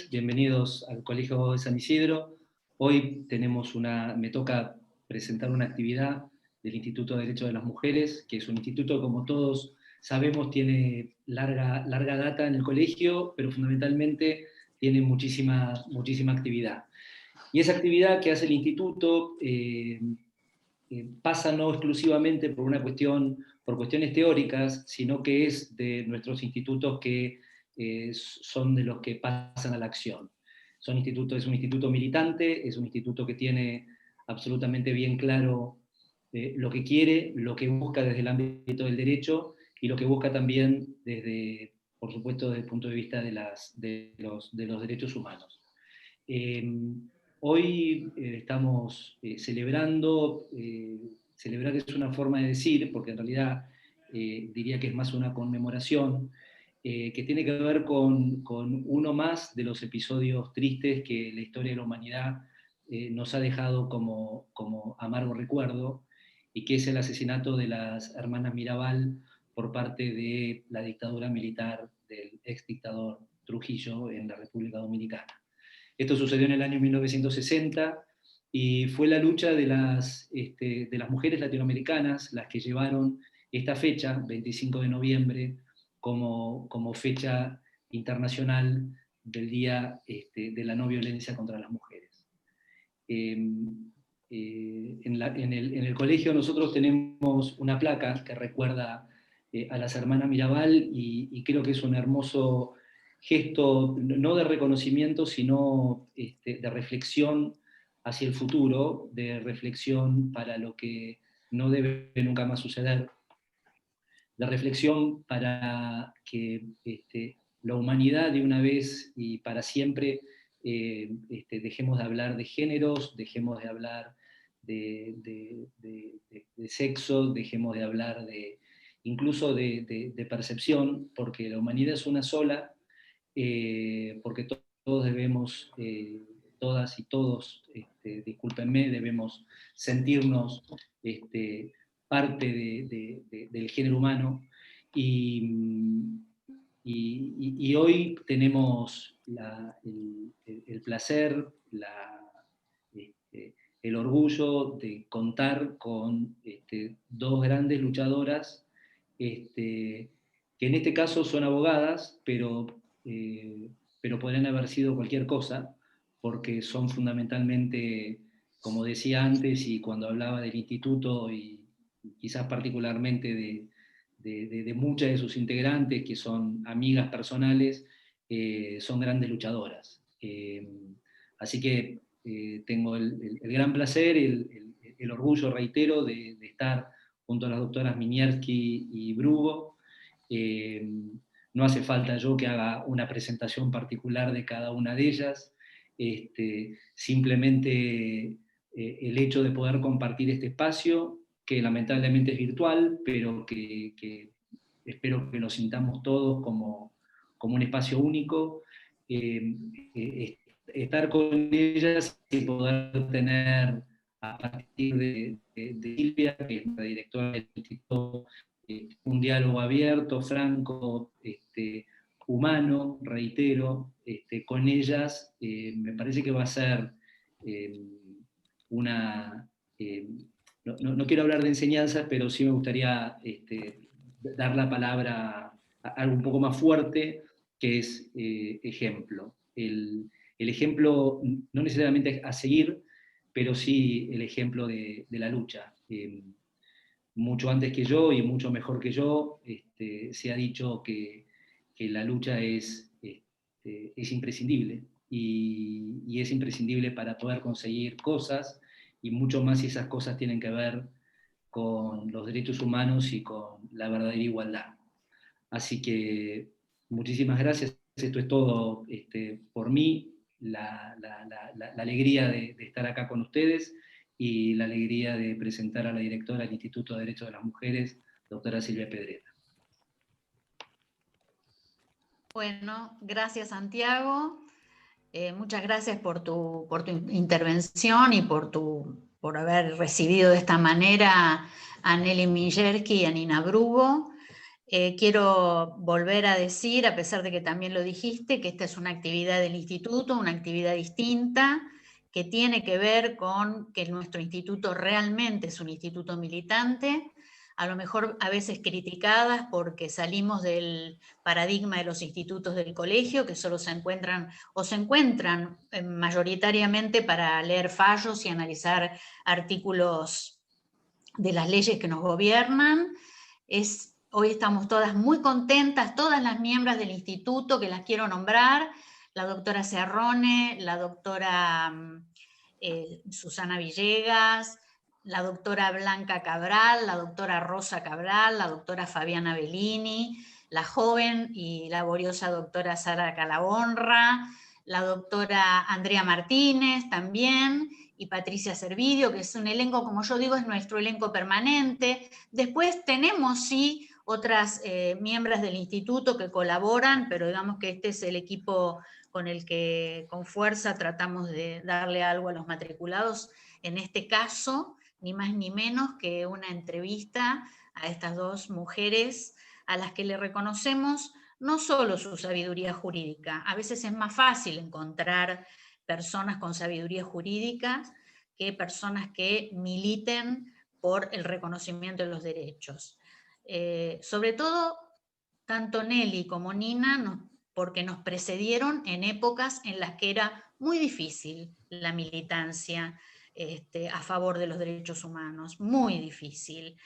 Bienvenidos al Colegio de San Isidro. Hoy me toca presentar una actividad del Instituto de Derecho de las Mujeres, que es un instituto, como todos sabemos, tiene larga data en el colegio, pero fundamentalmente tiene muchísima actividad. Y esa actividad que hace el instituto pasa no exclusivamente por cuestiones teóricas, sino que es de nuestros institutos que son de los que pasan a la acción. Es un instituto militante, es un instituto que tiene absolutamente bien claro lo que quiere, lo que busca desde el ámbito del derecho y lo que busca también por supuesto, desde el punto de vista de los derechos humanos. Hoy estamos celebrando, celebrar es una forma de decir, porque en realidad diría que es más una conmemoración, que tiene que ver con uno más de los episodios tristes que la historia de la humanidad nos ha dejado como amargo recuerdo, y que es el asesinato de las hermanas Mirabal por parte de la dictadura militar del ex dictador Trujillo en la República Dominicana. Esto sucedió en el año 1960 y fue la lucha de las mujeres latinoamericanas las que llevaron esta fecha, 25 de noviembre, como fecha internacional del Día de la No Violencia contra las Mujeres. En el colegio nosotros tenemos una placa que recuerda a las hermanas Mirabal y creo que es un hermoso gesto, no de reconocimiento, sino de reflexión hacia el futuro, de reflexión para lo que no debe nunca más suceder, de reflexión para que la humanidad de una vez y para siempre dejemos de hablar de géneros, dejemos de hablar de sexo, dejemos de hablar incluso de percepción, porque la humanidad es una sola, porque todos debemos, todas y todos, discúlpenme, debemos sentirnos parte del género humano, y hoy tenemos el placer, el orgullo de contar con dos grandes luchadoras, que en este caso son abogadas, pero podrían haber sido cualquier cosa, porque son fundamentalmente, como decía antes, y cuando hablaba del instituto, y quizás particularmente de muchas de sus integrantes, que son amigas personales, son grandes luchadoras. Así que tengo el gran placer, el orgullo, reitero, de estar junto a las doctoras Miniersky y Brugo. No hace falta yo que haga una presentación particular de cada una de ellas, simplemente el hecho de poder compartir este espacio, que lamentablemente es virtual, pero que espero que lo sintamos todos como un espacio único, estar con ellas y poder tener, a partir de Silvia, que es la directora del Instituto, un diálogo abierto, franco, humano, reitero, con ellas. Me parece que va a ser una... no quiero hablar de enseñanzas, pero sí me gustaría dar la palabra a algo un poco más fuerte, que es ejemplo. El ejemplo no necesariamente a seguir, pero sí el ejemplo de la lucha. Mucho antes que yo y mucho mejor que yo, se ha dicho que la lucha es imprescindible, y es imprescindible para poder conseguir cosas, y mucho más si esas cosas tienen que ver con los derechos humanos y con la verdadera igualdad. Así que muchísimas gracias. Esto es todo por mí, la alegría de estar acá con ustedes y la alegría de presentar a la directora del Instituto de Derecho de las Mujeres, doctora Silvia Pedrera. Bueno, gracias, Santiago. Muchas gracias por tu intervención y por haber recibido de esta manera a Nelly Miniersky y a Nina Brugo. Quiero volver a decir, a pesar de que también lo dijiste, que esta es una actividad del instituto, una actividad distinta, que tiene que ver con que nuestro instituto realmente es un instituto militante, a lo mejor a veces criticadas porque salimos del paradigma de los institutos del colegio, que solo se encuentran mayoritariamente para leer fallos y analizar artículos de las leyes que nos gobiernan. Hoy estamos todas muy contentas, todas las miembros del instituto, que las quiero nombrar, la doctora Cerrone, la doctora Susana Villegas, la doctora Blanca Cabral, la doctora Rosa Cabral, la doctora Fabiana Bellini, la joven y laboriosa doctora Sara Calahonra, la doctora Andrea Martínez también, y Patricia Servidio, que es un elenco, como yo digo, es nuestro elenco permanente. Después tenemos, sí, otras miembros del instituto que colaboran, pero digamos que este es el equipo con el que con fuerza tratamos de darle algo a los matriculados. En este caso, ni más ni menos que una entrevista a estas dos mujeres a las que le reconocemos no solo su sabiduría jurídica, a veces es más fácil encontrar personas con sabiduría jurídica que personas que militen por el reconocimiento de los derechos. Sobre todo, tanto Nelly como Nina, porque nos precedieron en épocas en las que era muy difícil la militancia a favor de los derechos humanos, muy difícil.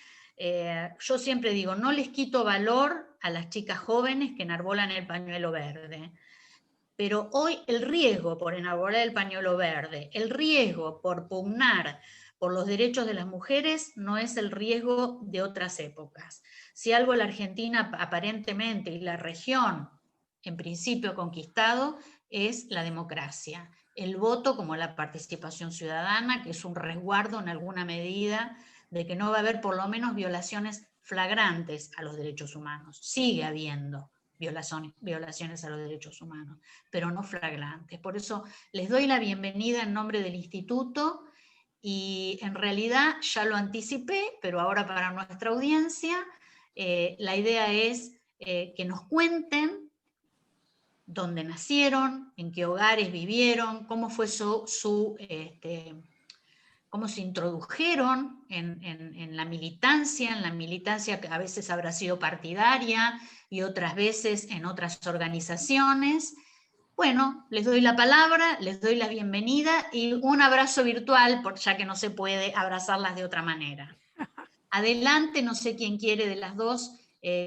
Yo siempre digo, no les quito valor a las chicas jóvenes que enarbolan el pañuelo verde, pero hoy el riesgo por enarbolar el pañuelo verde, el riesgo por pugnar por los derechos de las mujeres no es el riesgo de otras épocas. Si algo la Argentina aparentemente y la región en principio conquistado es la democracia, el voto como la participación ciudadana, que es un resguardo en alguna medida de que no va a haber por lo menos violaciones flagrantes a los derechos humanos. Sigue habiendo violaciones a los derechos humanos, pero no flagrantes. Por eso les doy la bienvenida en nombre del instituto y en realidad ya lo anticipé, pero ahora para nuestra audiencia, la idea es que nos cuenten dónde nacieron, en qué hogares vivieron, cómo fue cómo se introdujeron en la militancia que a veces habrá sido partidaria y otras veces en otras organizaciones. Bueno, les doy la palabra, les doy la bienvenida y un abrazo virtual, ya que no se puede abrazarlas de otra manera. Adelante, no sé quién quiere de las dos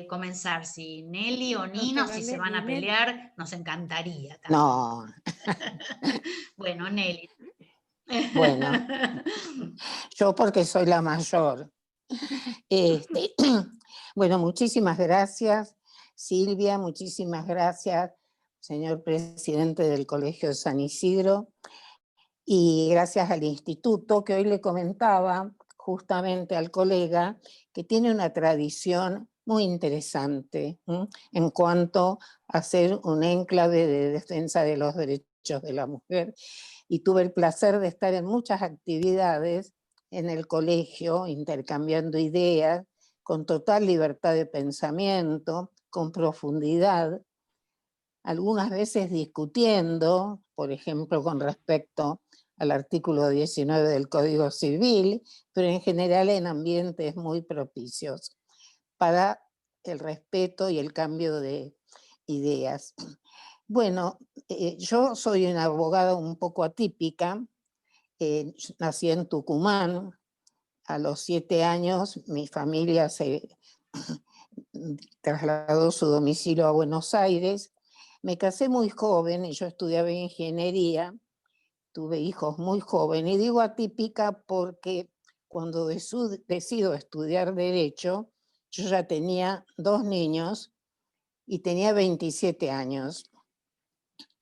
comenzar, si Nelly o Nino, si se van a pelear, nos encantaría también. No. Bueno, Nelly. Bueno, yo porque soy la mayor. Bueno, muchísimas gracias, Silvia, muchísimas gracias, señor presidente del Colegio de San Isidro, y gracias al instituto, que hoy le comentaba justamente al colega que tiene una tradición muy interesante en cuanto a ser un enclave de defensa de los derechos de la mujer. Y tuve el placer de estar en muchas actividades en el colegio, intercambiando ideas, con total libertad de pensamiento, con profundidad, algunas veces discutiendo, por ejemplo, con respecto al artículo 19 del Código Civil, pero en general en ambientes muy propicios para el respeto y el cambio de ideas. Bueno, yo soy una abogada un poco atípica, nací en Tucumán. A los 7 años mi familia se trasladó su domicilio a Buenos Aires. Me casé muy joven y yo estudiaba ingeniería, tuve hijos muy jóvenes. Y digo atípica porque cuando decido estudiar Derecho, yo ya tenía 2 niños y tenía 27 años.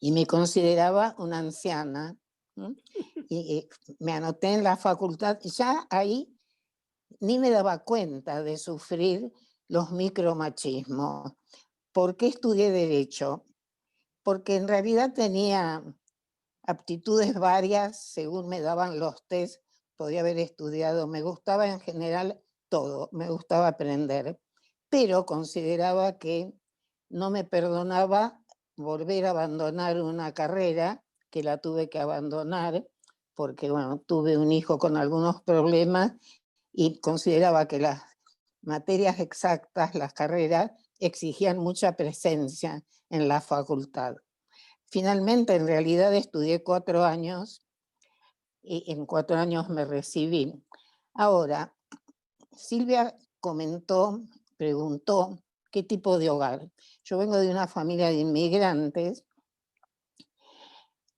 Y me consideraba una anciana. Y me anoté en la facultad, ya ahí ni me daba cuenta de sufrir los micromachismos. ¿Por qué estudié Derecho? Porque en realidad tenía aptitudes varias, según me daban los test, podía haber estudiado. Me gustaba en general todo, me gustaba aprender. pero consideraba que no me perdonaba volver a abandonar una carrera, que la tuve que abandonar, porque bueno, tuve un hijo con algunos problemas y consideraba que las materias exactas, las carreras, exigían mucha presencia en la facultad. Finalmente, en realidad, estudié 4 años y en 4 años me recibí. Ahora, Silvia preguntó qué tipo de hogar. Yo vengo de una familia de inmigrantes.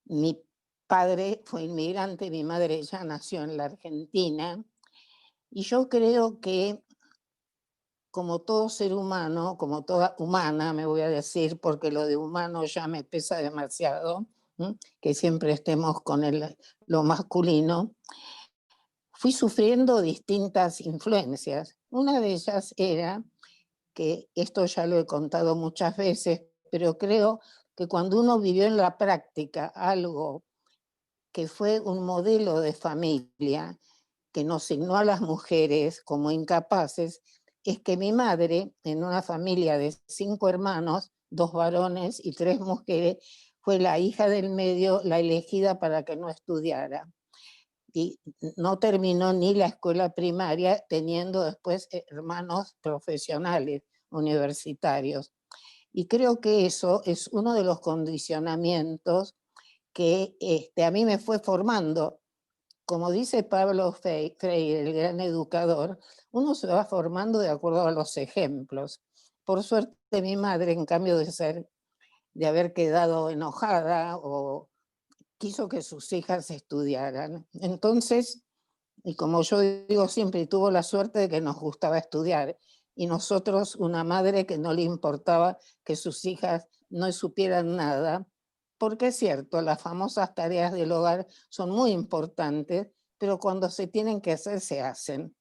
Mi padre fue inmigrante, mi madre ya nació en la Argentina. Y yo creo que, como todo ser humano, como toda humana, me voy a decir, porque lo de humano ya me pesa demasiado, que siempre estemos con lo masculino, fui sufriendo distintas influencias. Una de ellas era, que esto ya lo he contado muchas veces, pero creo que cuando uno vivió en la práctica algo que fue un modelo de familia, que nos signó a las mujeres como incapaces, es que mi madre, en una familia de 5 hermanos, 2 varones y 3 mujeres, fue la hija del medio, la elegida para que no estudiara. Y no terminó ni la escuela primaria, teniendo después hermanos profesionales, universitarios. Y creo que eso es uno de los condicionamientos que a mí me fue formando. Como dice Pablo Freire, el gran educador, uno se va formando de acuerdo a los ejemplos. Por suerte, mi madre, en cambio de haber quedado enojada, o quiso que sus hijas estudiaran. Entonces, y como yo digo siempre, tuvo la suerte de que nos gustaba estudiar. Y nosotros, una madre que no le importaba que sus hijas no supieran nada, porque es cierto, las famosas tareas del hogar son muy importantes, pero cuando se tienen que hacer, se hacen.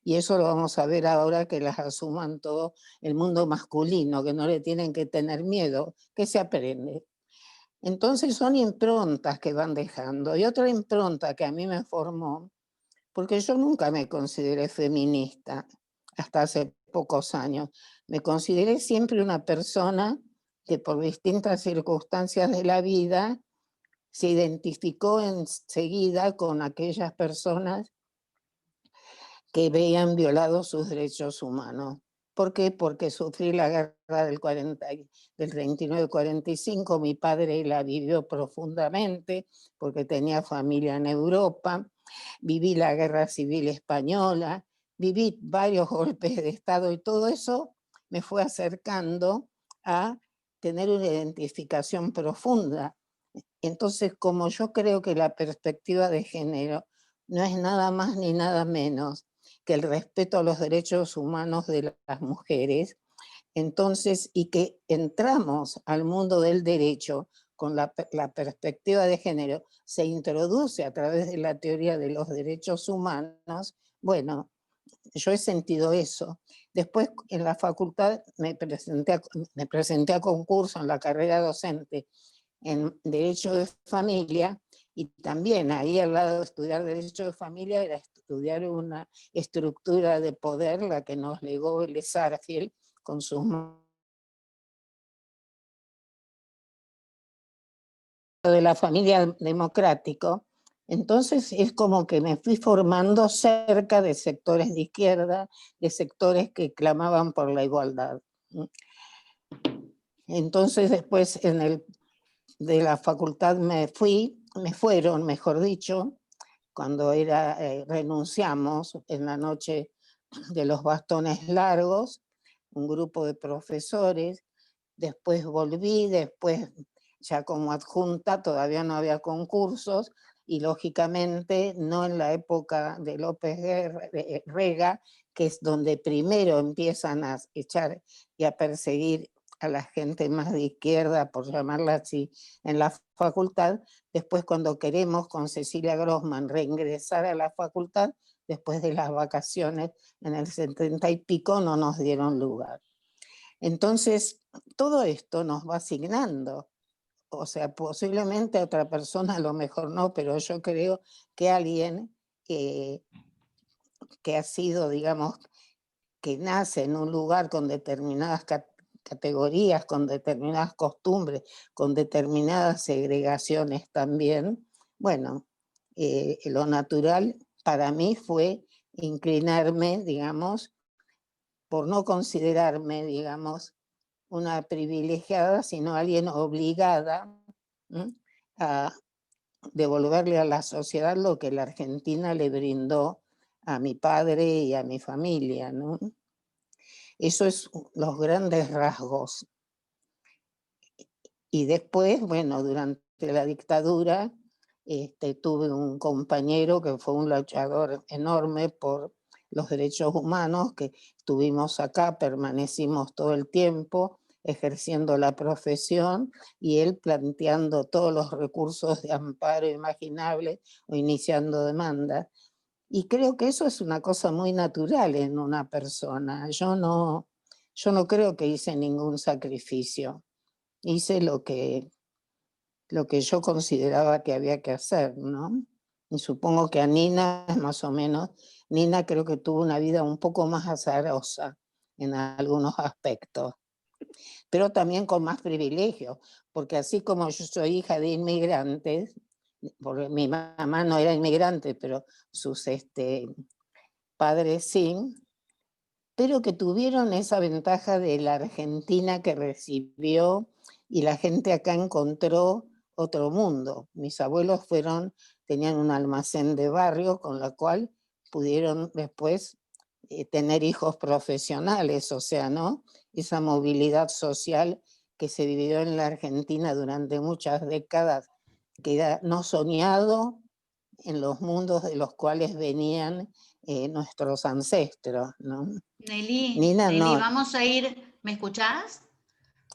Y eso lo vamos a ver ahora, que las asuman todo el mundo masculino, que no le tienen que tener miedo, que se aprende. Entonces son improntas que van dejando. Y otra impronta que a mí me formó, porque yo nunca me consideré feminista hasta hace pocos años. Me consideré siempre una persona que, por distintas circunstancias de la vida, se identificó enseguida con aquellas personas que veían violados sus derechos humanos. ¿Por qué? Porque sufrí la guerra del 39-45, mi padre la vivió profundamente, porque tenía familia en Europa, viví la guerra civil española, viví varios golpes de Estado, y todo eso me fue acercando a tener una identificación profunda. Entonces, como yo creo que la perspectiva de género no es nada más ni nada menos que el respeto a los derechos humanos de las mujeres, entonces, y que entramos al mundo del derecho con la perspectiva de género, se introduce a través de la teoría de los derechos humanos, bueno, yo he sentido eso. Después, en la facultad me presenté a concurso en la carrera docente en Derecho de Familia, y también ahí, al lado de estudiar Derecho de Familia, era estudiar una estructura de poder, la que nos legó Vélez Sarsfield con sus de la familia democrático. Entonces es como que me fui formando cerca de sectores de izquierda, de sectores que clamaban por la igualdad. Entonces después de la facultad me fueron, mejor dicho, cuando renunciamos en la noche de los bastones largos, un grupo de profesores. Después volví, después ya como adjunta, todavía no había concursos, y lógicamente no en la época de López Rega, que es donde primero empiezan a echar y a perseguir a la gente más de izquierda, por llamarla así, en la facultad. Después, cuando queremos con Cecilia Grossman reingresar a la facultad, después de las vacaciones en el 70 y pico, no nos dieron lugar. Entonces, todo esto nos va asignando. O sea, posiblemente a otra persona a lo mejor no, pero yo creo que alguien que ha sido, digamos, que nace en un lugar con determinadas categorías, con determinadas costumbres, con determinadas segregaciones también, bueno, lo natural para mí fue inclinarme, digamos, por no considerarme, digamos, una privilegiada, sino alguien obligada a devolverle a la sociedad lo que la Argentina le brindó a mi padre y a mi familia, ¿no? Eso es los grandes rasgos. Y después, bueno, durante la dictadura, tuve un compañero que fue un luchador enorme por los derechos humanos, que estuvimos acá, permanecimos todo el tiempo ejerciendo la profesión y él planteando todos los recursos de amparo imaginables o iniciando demandas. Y creo que eso es una cosa muy natural en una persona. Yo no creo que hice ningún sacrificio. Hice lo que yo consideraba que había que hacer, ¿no? Y supongo que a Nina, más o menos, Nina creo que tuvo una vida un poco más azarosa en algunos aspectos, pero también con más privilegios, porque así como yo soy hija de inmigrantes, porque mi mamá no era inmigrante, pero sus padres sí, pero que tuvieron esa ventaja de la Argentina que recibió y la gente acá encontró otro mundo. Mis abuelos tenían un almacén de barrio con la cual pudieron después tener hijos profesionales, o sea, ¿no? Esa movilidad social que se vivió en la Argentina durante muchas décadas, que era no soñado en los mundos de los cuales venían nuestros ancestros, ¿no? Nina Nelly, no. vamos a ir, ¿me escuchás?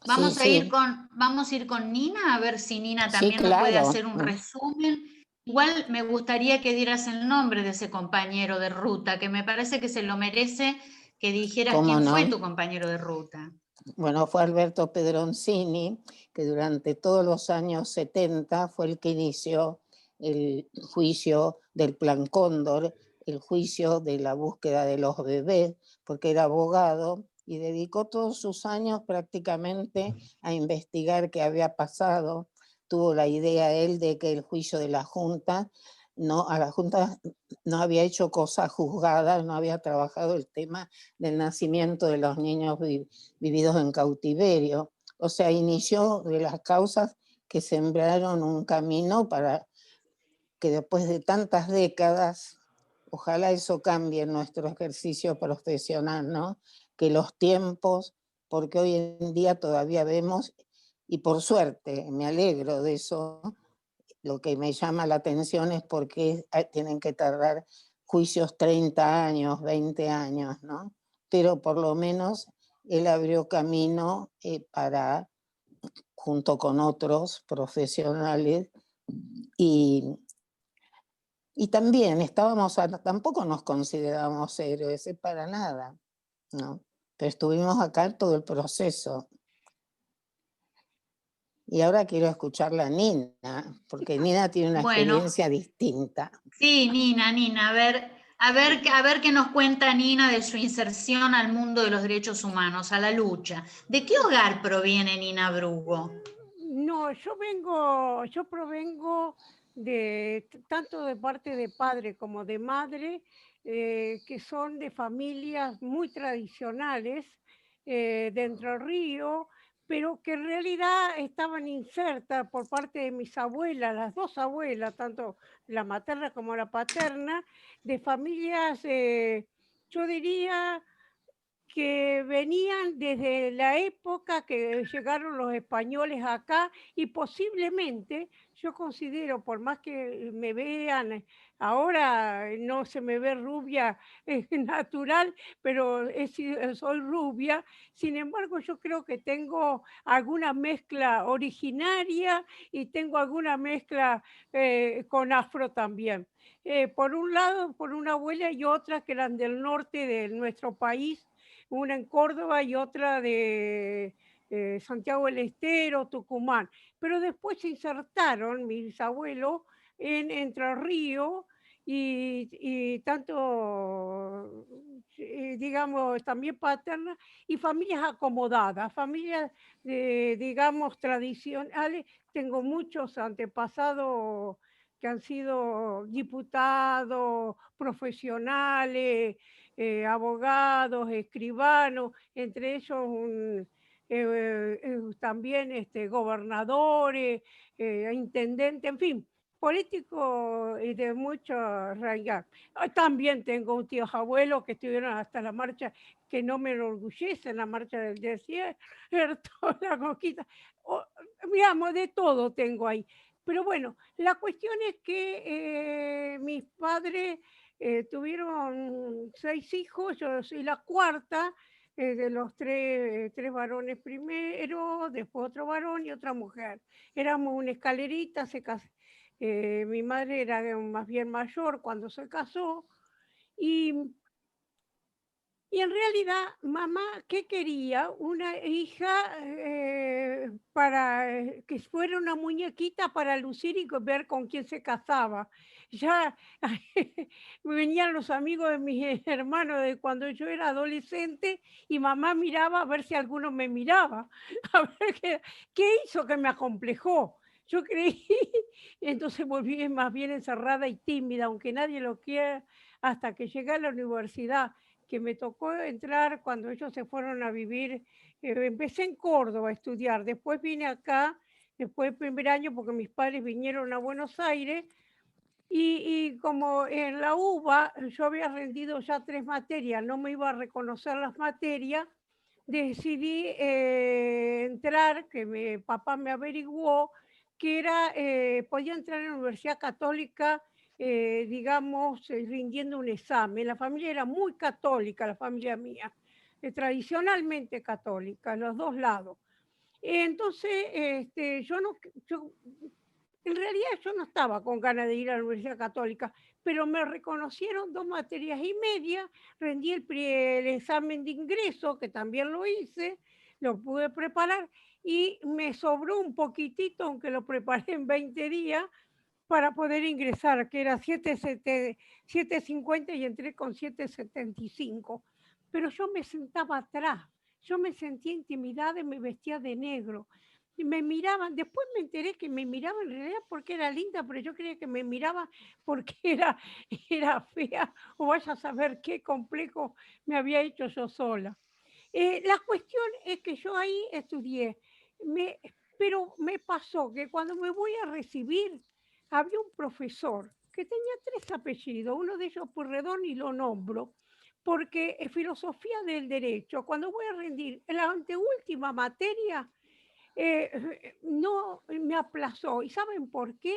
Sí, Vamos a ir sí, con Nina, a ver si Nina sí, también nos puede claro. hacer un resumen. Igual me gustaría que dieras el nombre de ese compañero de ruta, que me parece que se lo merece que dijeras ¿Cómo quién fue no? tu compañero de ruta. Bueno, fue Alberto Pedroncini, que durante todos los años 70 fue el que inició el juicio del Plan Cóndor, el juicio de la búsqueda de los bebés, porque era abogado y dedicó todos sus años prácticamente a investigar qué había pasado. Tuvo la idea él de que el juicio de la Junta, a la Junta no había hecho cosas juzgadas, no había trabajado el tema del nacimiento de los niños vividos en cautiverio. O sea, inició de las causas que sembraron un camino para que después de tantas décadas, ojalá eso cambie en nuestro ejercicio profesional, ¿no? Que los tiempos, porque hoy en día todavía vemos, y por suerte me alegro de eso, lo que me llama la atención es por qué tienen que tardar juicios 30 años, 20 años, ¿no? Pero por lo menos él abrió camino para, junto con otros profesionales, y, y también tampoco nos considerábamos héroes, para nada, ¿no? Pero estuvimos acá todo el proceso. Y ahora quiero escucharla a Nina, porque Nina tiene una Bueno, experiencia distinta. sí, Nina, a ver qué nos cuenta Nina de su inserción al mundo de los derechos humanos, a la lucha. ¿De qué hogar proviene Nina Brugo? No, yo provengo tanto de parte de padre como de madre, que son de familias muy tradicionales de Entre Ríos, pero que en realidad estaban insertas por parte de mis abuelas, las dos abuelas, tanto la materna como la paterna, de familias, yo diría, que venían desde la época que llegaron los españoles acá y posiblemente yo considero, por más que me vean, ahora no se me ve rubia natural, pero soy rubia, sin embargo yo creo que tengo alguna mezcla originaria y tengo alguna mezcla con afro también. Por un lado, por una abuela y otra que eran del norte de nuestro país, una en Córdoba y otra de Santiago del Estero, Tucumán. Pero después se insertaron mis abuelos en Entre Ríos y tanto, digamos, también paterna, y familias acomodadas, familias, digamos, tradicionales. Tengo muchos antepasados que han sido diputados, profesionales, abogados, escribanos, entre ellos también gobernadores, intendentes, en fin, políticos y de mucho arraigar. También tengo un tío abuelo que estuvieron hasta la marcha, que no me enorgullece, la marcha del desierto, la conquista. Digamos, de todo tengo ahí. Pero bueno, la cuestión es que mis padres tuvieron 6 hijos, yo soy la cuarta, de los tres varones primero, después otro varón y otra mujer. Éramos una escalerita, mi madre era más bien mayor cuando se casó, y en realidad, mamá, ¿qué quería? Una hija que fuera una muñequita para lucir y ver con quién se casaba. Ya venían los amigos de mis hermanos de cuando yo era adolescente y mamá miraba a ver si alguno me miraba, a ver qué hizo que me acomplejó. Yo creí, entonces volví más bien encerrada y tímida, aunque nadie lo quiera, hasta que llegué a la universidad, que me tocó entrar cuando ellos se fueron a vivir. Empecé en Córdoba a estudiar, después vine acá, después del primer año, porque mis padres vinieron a Buenos Aires, y como en la UBA yo había rendido ya 3 materias, no me iba a reconocer las materias, decidí entrar, que mi papá me averiguó, que podía entrar en la Universidad Católica, digamos, rindiendo un examen. La familia era muy católica, la familia mía, tradicionalmente católica, los dos lados. Entonces, en realidad yo no estaba con ganas de ir a la Universidad Católica, pero me reconocieron 2 materias y media, rendí el examen de ingreso, que también lo hice, lo pude preparar, y me sobró un poquitito, aunque lo preparé en 20 días, para poder ingresar, que era 7,50 y entré con 7,75. Pero yo me sentaba atrás, yo me sentía intimidada y me vestía de negro. Y me miraban, después me enteré que me miraban en realidad porque era linda, pero yo creía que me miraban porque era fea, o vaya a saber qué complejo me había hecho yo sola. La cuestión es que yo ahí estudié, pero me pasó que cuando me voy a recibir, había un profesor que tenía 3 apellidos, uno de ellos Pueyrredón, y lo nombro, porque es filosofía del derecho. Cuando voy a rendir en la anteúltima materia, no me aplazó. ¿Y saben por qué?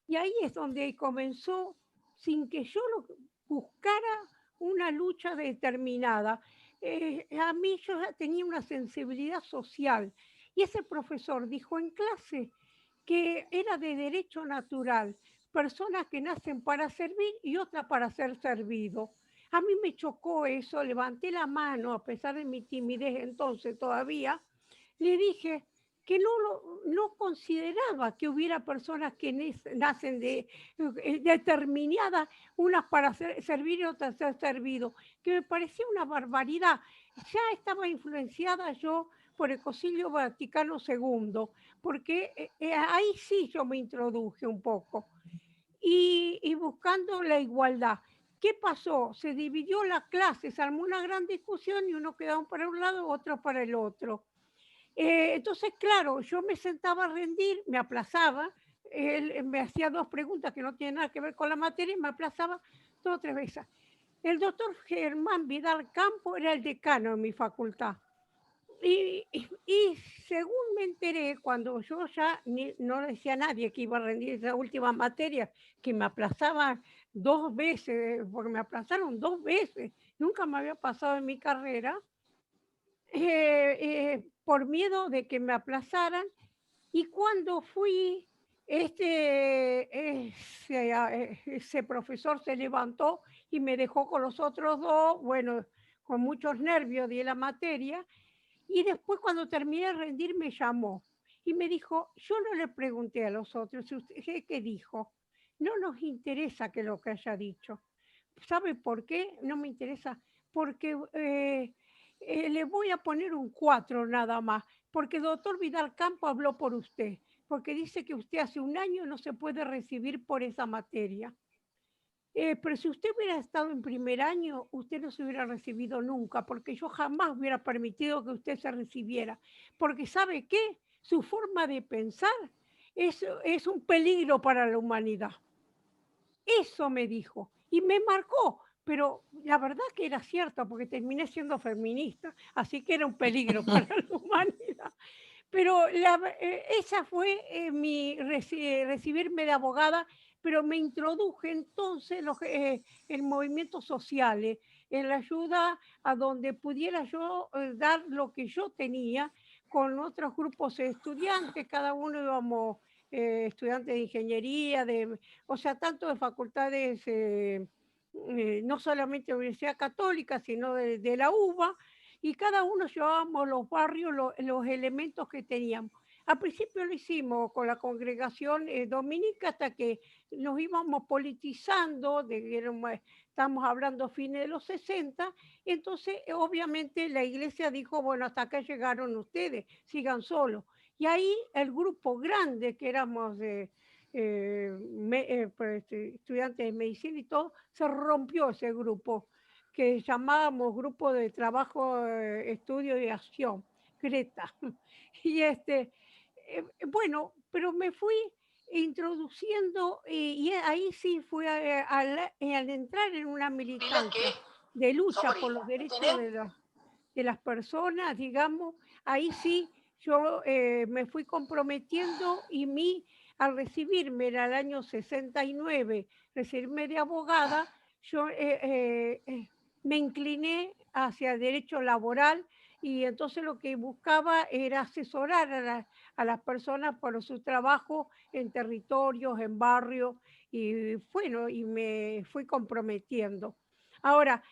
Y ahí es donde comenzó, sin que yo lo buscara, una lucha determinada. A mí yo ya tenía una sensibilidad social, y ese profesor dijo en clase que era de derecho natural, personas que nacen para servir y otras para ser servidos. A mí me chocó eso, levanté la mano, a pesar de mi timidez entonces todavía, le dije que no consideraba que hubiera personas que nacen determinadas, unas para servir y otras ser servido, que me parecía una barbaridad. Ya estaba influenciada yo por el Concilio Vaticano II, porque ahí sí yo me introduje un poco, y buscando la igualdad. ¿Qué pasó? Se dividió la clase, se armó una gran discusión y uno quedaba para un lado, otro para el otro. Entonces, claro, yo me sentaba a rendir, me aplazaba, él me hacía 2 preguntas que no tienen nada que ver con la materia y me aplazaba 2 o 3 veces. El doctor Germán Vidal Campo era el decano en mi facultad. Y según me enteré, cuando yo ya no decía a nadie que iba a rendir esa última materia, que me aplazaban 2 veces, porque me aplazaron 2 veces, nunca me había pasado en mi carrera, por miedo de que me aplazaran. Y cuando fui, ese profesor se levantó y me dejó con los otros 2, bueno, con muchos nervios di la materia, y después cuando terminé de rendir me llamó y me dijo, yo no le pregunté a los otros, ¿usted qué dijo? no nos interesa que lo que haya dicho. ¿Sabe por qué? No me interesa, porque le voy a poner un 4 nada más, porque el doctor Vidal Campo habló por usted, porque dice que usted hace un año no se puede recibir por esa materia. Pero si usted hubiera estado en primer año, usted no se hubiera recibido nunca, porque yo jamás hubiera permitido que usted se recibiera. Porque ¿sabe qué? Su forma de pensar es un peligro para la humanidad. Eso me dijo y me marcó, pero la verdad que era cierto, porque terminé siendo feminista, así que era un peligro para la humanidad. Pero esa fue recibirme de abogada, pero me introduje entonces en movimientos sociales, en la ayuda a donde pudiera yo dar lo que yo tenía con otros grupos de estudiantes, cada uno íbamos estudiantes de ingeniería, o sea, tanto de facultades, no solamente de Universidad Católica, sino de la UBA, y cada uno llevábamos los barrios, los elementos que teníamos. Al principio lo hicimos con la congregación dominica hasta que nos íbamos politizando, estamos hablando fines de los 60, entonces obviamente la iglesia dijo, bueno, hasta acá llegaron ustedes, sigan solos. Y ahí el grupo grande que éramos estudiantes de medicina y todo, se rompió ese grupo que llamábamos Grupo de Trabajo, Estudio y Acción, Greta. Y bueno, pero me fui introduciendo y ahí sí fui al entrar en una militancia de lucha por los derechos de las personas, digamos, ahí sí yo me fui comprometiendo y al recibirme, era el año 69, recibirme de abogada, yo me incliné hacia el derecho laboral y entonces lo que buscaba era asesorar a las personas por su trabajo en territorios, en barrios, y bueno, y me fui comprometiendo. Ahora,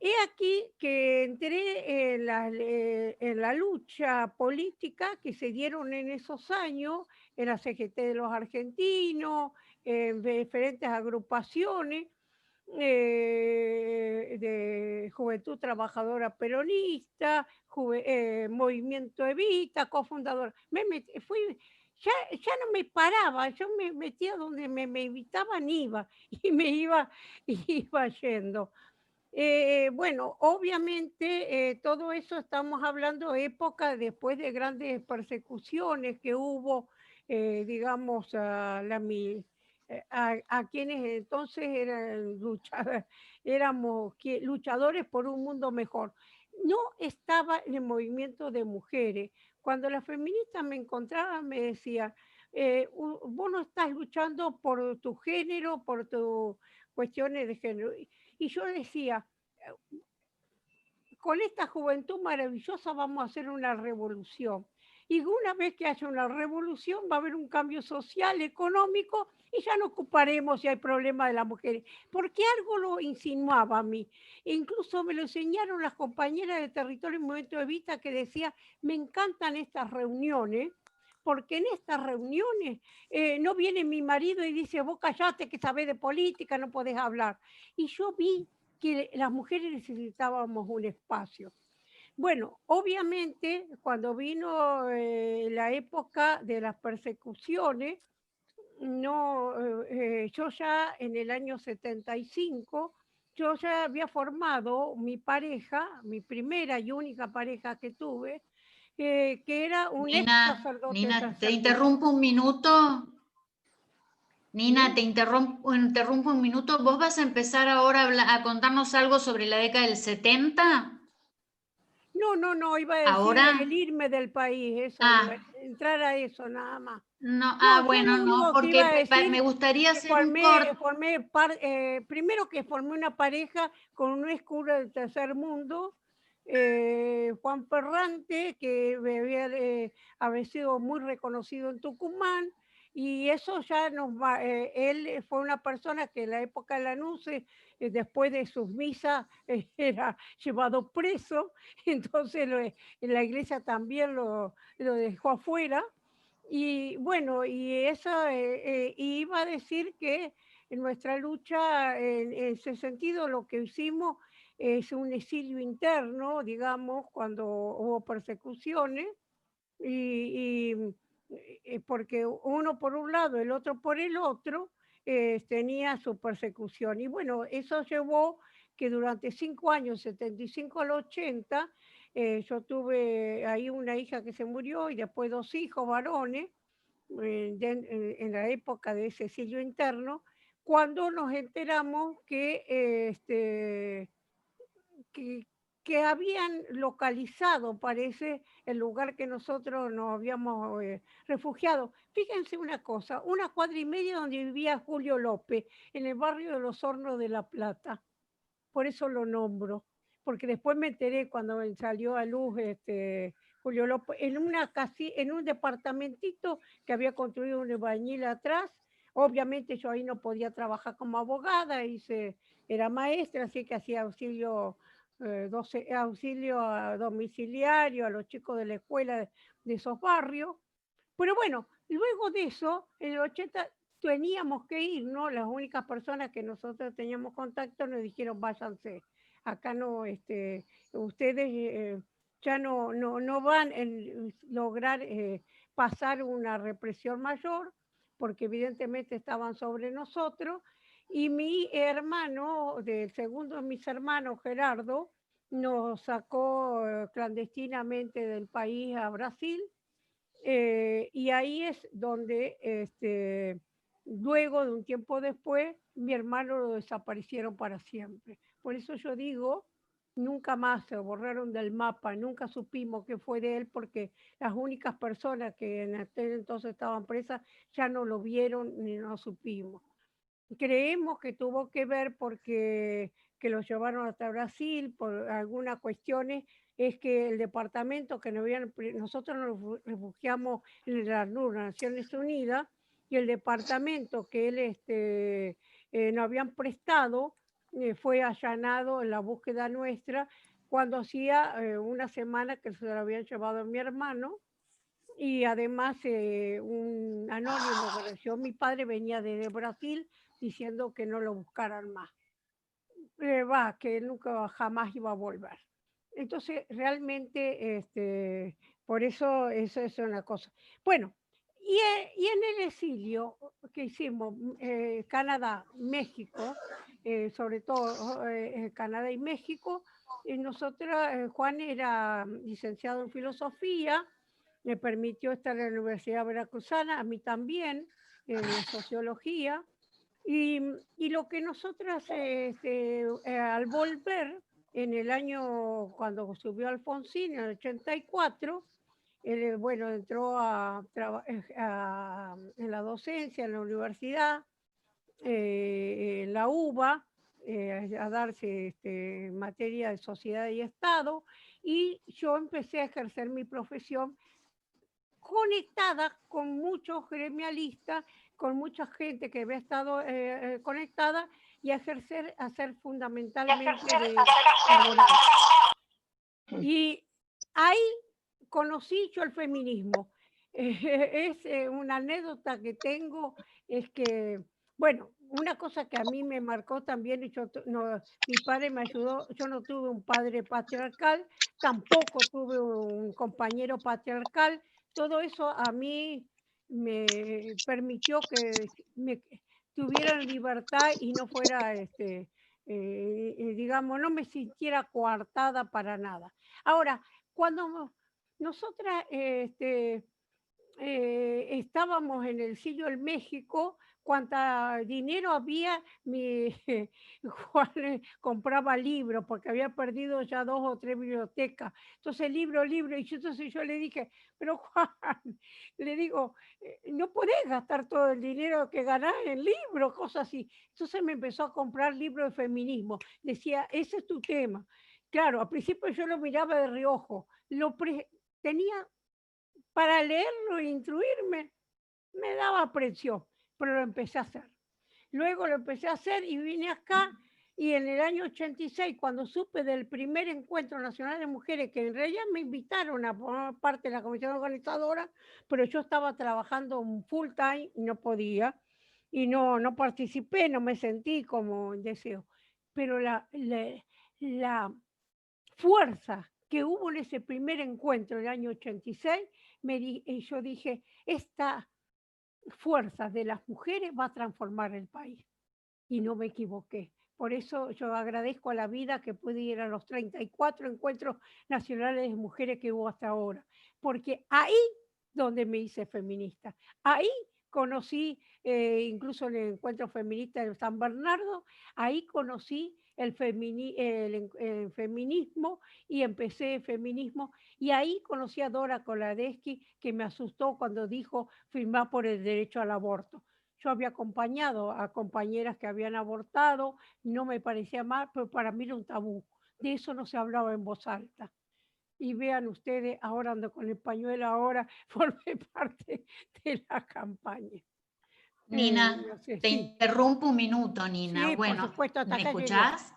he aquí que entré en la lucha política que se dieron en esos años, en la CGT de los argentinos, en diferentes agrupaciones de Juventud Trabajadora Peronista, Movimiento Evita, cofundadora. Ya no me paraba, yo me metía donde me invitaban, iba, y iba yendo. Bueno, obviamente todo eso estamos hablando de época después de grandes persecuciones que hubo, digamos, a quienes entonces eran éramos luchadores por un mundo mejor. No estaba en el movimiento de mujeres. Cuando las feministas me encontraban me decían, vos no estás luchando por tu género, por tus cuestiones de género. Y yo decía, con esta juventud maravillosa vamos a hacer una revolución. Y una vez que haya una revolución va a haber un cambio social, económico, y ya no ocuparemos si hay problema de las mujeres. Porque algo lo insinuaba a mí. E incluso me lo enseñaron las compañeras de Territorio y Movimiento Evita que decían, me encantan estas reuniones, porque en estas reuniones no viene mi marido y dice, vos callate que sabés de política, no podés hablar. Y yo vi que las mujeres necesitábamos un espacio. Bueno, obviamente cuando vino la época de las persecuciones, yo ya en el año 75, yo ya había formado mi pareja, mi primera y única pareja que tuve, que era un ex sacerdote. Nina, te interrumpo un minuto. Nina, ¿sí? Te interrumpo un minuto. ¿Vos vas a empezar ahora a contarnos algo sobre la década del 70? No, iba a decir ¿ahora? El irme del país, eso, entrar a eso nada más. No, bueno, no, porque me gustaría hacer un corte. Primero que formé una pareja con un ex cura del Tercer Mundo, Juan Ferrante, que había sido muy reconocido en Tucumán, y eso ya él fue una persona que en la época de Lanús, después de sus misas, era llevado preso, entonces la iglesia también lo dejó afuera, Y bueno, y eso iba a decir que en nuestra lucha, en ese sentido, lo que hicimos es un exilio interno, digamos, cuando hubo persecuciones, y porque uno por un lado, el otro por el otro, tenía su persecución. Y bueno, eso llevó que durante 5 años, 75 al 80, yo tuve ahí una hija que se murió y después 2 hijos varones en la época de ese exilio interno, cuando nos enteramos que, que habían localizado, parece, el lugar que nosotros nos habíamos refugiado. Fíjense una cosa, 1,5 cuadras donde vivía Julio López, en el barrio de los Hornos de La Plata. Por eso lo nombro, porque después me enteré cuando salió a luz Julio López, en un departamentito que había construido un albañil atrás. Obviamente yo ahí no podía trabajar como abogada, era maestra, así que hacía auxilio domiciliario a los chicos de la escuela de esos barrios. Pero bueno, luego de eso, en el 80 teníamos que ir, ¿no? Las únicas personas que nosotros teníamos contacto nos dijeron, váyanse, acá no, ustedes ya no van a lograr pasar una represión mayor, porque evidentemente estaban sobre nosotros, y mi hermano, del segundo de mis hermanos, Gerardo, nos sacó clandestinamente del país a Brasil, y ahí es donde, luego de un tiempo después, mi hermano lo desaparecieron para siempre. Por eso yo digo, nunca más se borraron del mapa, nunca supimos qué fue de él, porque las únicas personas que en aquel entonces estaban presas ya no lo vieron ni no supimos. Creemos que tuvo que ver porque que los llevaron hasta Brasil por algunas cuestiones, es que el departamento que nosotros nos refugiamos en el ACNUR, Naciones Unidas, y el departamento que él nos habían prestado fue allanado en la búsqueda nuestra cuando hacía una semana que se lo habían llevado a mi hermano. Y además un anónimo que recibió mi padre venía desde Brasil diciendo que no lo buscaran más, que nunca jamás iba a volver. Entonces, realmente, por eso es una cosa. Bueno, y en el exilio que hicimos, Canadá, México, sobre todo Canadá y México, Juan era licenciado en filosofía, me permitió estar en la Universidad Veracruzana, a mí también, en sociología. Y lo que nosotras, al volver en el año, cuando subió Alfonsín, en el 84, él, bueno, entró en la docencia en la universidad, en la UBA, a darse materia de sociedad y Estado, y yo empecé a ejercer mi profesión conectada con muchos gremialistas, con mucha gente que había estado conectada, y a hacer fundamentalmente de laboral. Y ahí conocí yo el feminismo. Es una anécdota que tengo, es que, bueno, una cosa que a mí me marcó también, y mi padre me ayudó, yo no tuve un padre patriarcal, tampoco tuve un compañero patriarcal, todo eso a mí me permitió que tuviera libertad y no fuera, digamos, no me sintiera coartada para nada. Ahora, cuando nosotras estábamos en el exilio en México, cuánta dinero había, Juan compraba libros porque había perdido ya 2 o 3 bibliotecas. Entonces, libro, y entonces yo le dije, pero Juan, le digo, no podés gastar todo el dinero que ganás en libros, cosas así. Entonces me empezó a comprar libros de feminismo. Decía, ese es tu tema. Claro, al principio yo lo miraba de reojo, tenía para leerlo e instruirme, me daba presión, pero lo empecé a hacer. Luego lo empecé a hacer y vine acá Y en el año 86, cuando supe del primer encuentro nacional de mujeres, que en realidad me invitaron a formar parte de la comisión organizadora, pero yo estaba trabajando un full time y no podía, y no participé, no me sentí como en deseo. Pero la fuerza que hubo en ese primer encuentro del año 86, yo dije, esta fuerza de las mujeres va a transformar el país. Y no me equivoqué. Por eso yo agradezco a la vida que pude ir a los 34 encuentros nacionales de mujeres que hubo hasta ahora, porque ahí donde me hice feminista, ahí conocí, incluso en el encuentro feminista de San Bernardo, ahí conocí el feminismo y empecé el feminismo, y ahí conocí a Dora Koladesky, que me asustó cuando dijo firmar por el derecho al aborto. Yo había acompañado a compañeras que habían abortado, no me parecía mal, pero para mí era un tabú. De eso no se hablaba en voz alta. Y vean ustedes, ahora ando con el pañuelo, ahora formé parte de la campaña. Nina, No sé, te sí, interrumpo un minuto, Nina. sí, por Bueno, supuesto, hasta ¿me acá llegué. escuchás?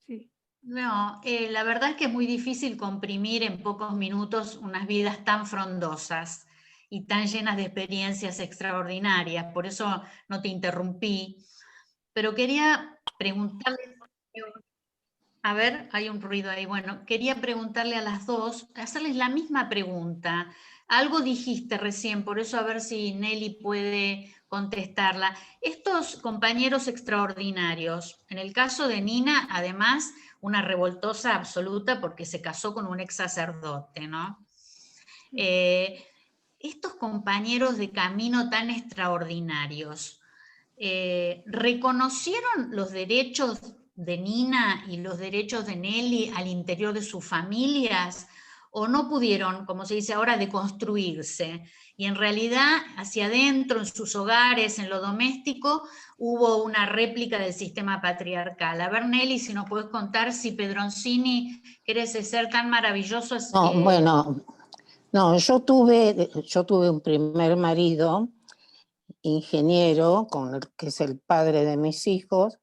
Sí, No, la verdad es que es muy difícil comprimir en pocos minutos unas vidas tan frondosas y tan llenas de experiencias extraordinarias. Por eso no te interrumpí. Pero quería preguntarle, a ver, hay un ruido ahí. Bueno, quería preguntarle a las dos, hacerles la misma pregunta. Algo dijiste recién, por eso a ver si Nelly puede contestarla. Estos compañeros extraordinarios, en el caso de Nina, además, una revoltosa absoluta porque se casó con un ex sacerdote, ¿no? Estos compañeros de camino tan extraordinarios, ¿reconocieron los derechos de Nina y los derechos de Nelly al interior de sus familias? ¿O no pudieron, como se dice ahora, deconstruirse? Y en realidad, hacia adentro, en sus hogares, en lo doméstico, hubo una réplica del sistema patriarcal. A ver, Nelly, si nos puedes contar si Pedroncini, que era ese ser tan maravilloso... No, bueno, no, yo tuve un primer marido, ingeniero, que es el padre de mis hijos,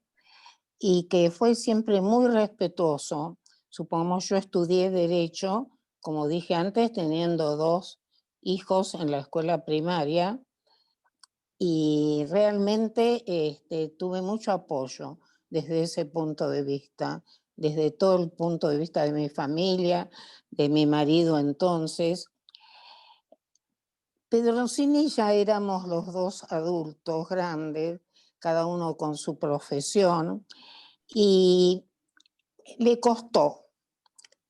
y que fue siempre muy respetuoso. Supongamos, yo estudié Derecho, como dije antes, teniendo 2 hijos en la escuela primaria, y realmente tuve mucho apoyo desde ese punto de vista, desde todo el punto de vista de mi familia, de mi marido entonces. Pedroncini ya éramos los 2 adultos grandes, cada uno con su profesión, y le costó,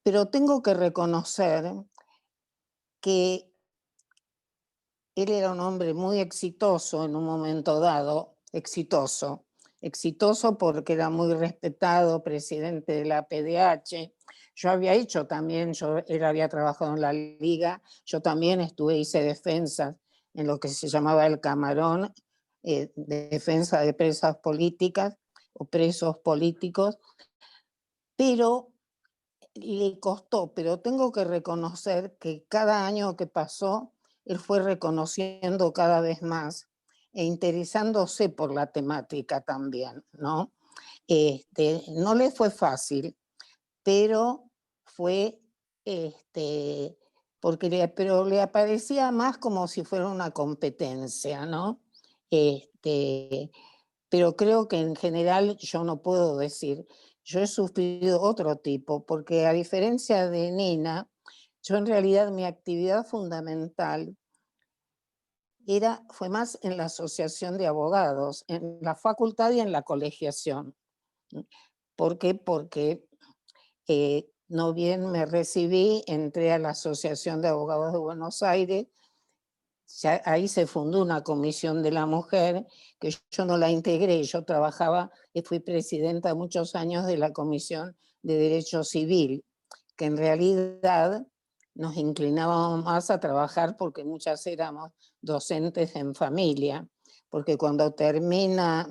pero tengo que reconocer que él era un hombre muy exitoso en un momento dado, exitoso porque era muy respetado, presidente de la PDH. Yo había hecho también, él había trabajado en la Liga, yo también hice defensas en lo que se llamaba el Camarón, de defensa de presas políticas o presos políticos, pero le costó, pero tengo que reconocer que cada año que pasó, él fue reconociendo cada vez más e interesándose por la temática también, ¿no? No le fue fácil, pero fue, pero le aparecía más como si fuera una competencia, ¿no? Pero creo que en general yo no puedo decir, yo he sufrido otro tipo, porque a diferencia de Nina, yo en realidad mi actividad fundamental fue más en la asociación de abogados, en la facultad y en la colegiación. ¿Por qué? Porque no bien me recibí, entré a la Asociación de Abogados de Buenos Aires. Ya ahí se fundó una comisión de la mujer, que yo no la integré, yo trabajaba y fui presidenta muchos años de la Comisión de Derecho Civil, que en realidad nos inclinábamos más a trabajar porque muchas éramos docentes en familia, porque cuando termina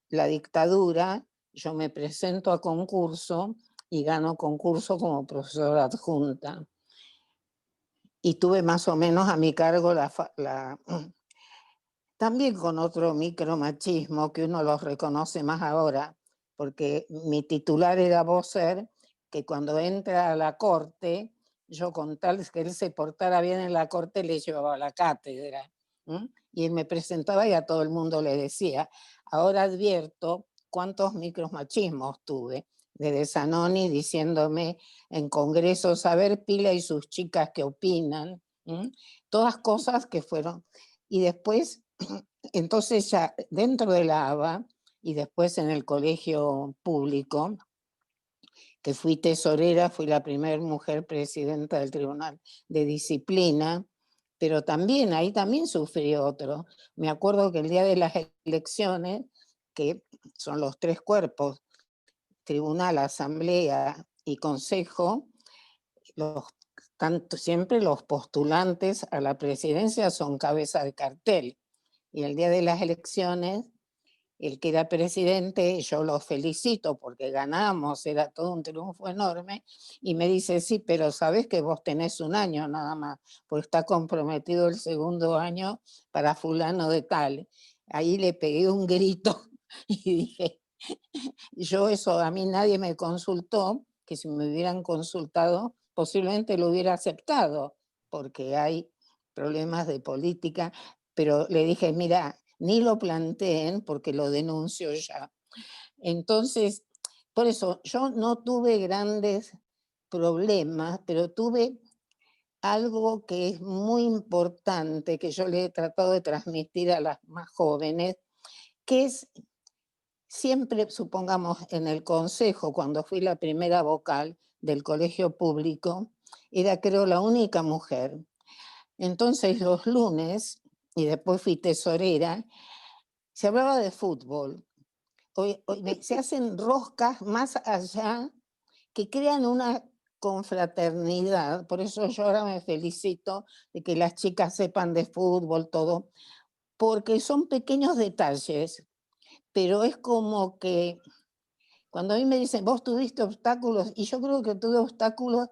la dictadura, yo me presento a concurso y gano concurso como profesora adjunta. Y tuve más o menos a mi cargo también con otro micromachismo que uno los reconoce más ahora, porque mi titular era vocer, que cuando entra a la corte, yo con tal que él se portara bien en la corte, le llevaba a la cátedra. Y él me presentaba y a todo el mundo le decía, ahora advierto cuántos micromachismos tuve, de Zanoni diciéndome en congresos, a ver Pila y sus chicas qué opinan, todas cosas que fueron. Y después, entonces ya dentro de la ABA y después en el colegio público, que fui tesorera, fui la primera mujer presidenta del Tribunal de Disciplina, pero también ahí también sufrí otro. Me acuerdo que el día de las elecciones, que son los tres cuerpos, tribunal, asamblea y consejo, siempre los postulantes a la presidencia son cabeza de cartel. Y el día de las elecciones, el que era presidente, yo lo felicito porque ganamos, era todo un triunfo enorme, y me dice, sí, pero sabés que vos tenés un año nada más, pues está comprometido el segundo año para fulano de tal. Ahí le pegué un grito y dije, yo eso, a mí nadie me consultó, que si me hubieran consultado posiblemente lo hubiera aceptado, porque hay problemas de política, pero le dije, mira, ni lo planteen porque lo denuncio ya. Entonces, por eso yo no tuve grandes problemas, pero tuve algo que es muy importante, que yo le he tratado de transmitir a las más jóvenes, que es siempre, supongamos, en el consejo, cuando fui la primera vocal del colegio público, era creo la única mujer. Entonces los lunes, y después fui tesorera, se hablaba de fútbol. Hoy se hacen roscas más allá que crean una confraternidad. Por eso yo ahora me felicito de que las chicas sepan de fútbol, todo, porque son pequeños detalles, pero es como que cuando a mí me dicen, vos tuviste obstáculos, y yo creo que tuve obstáculos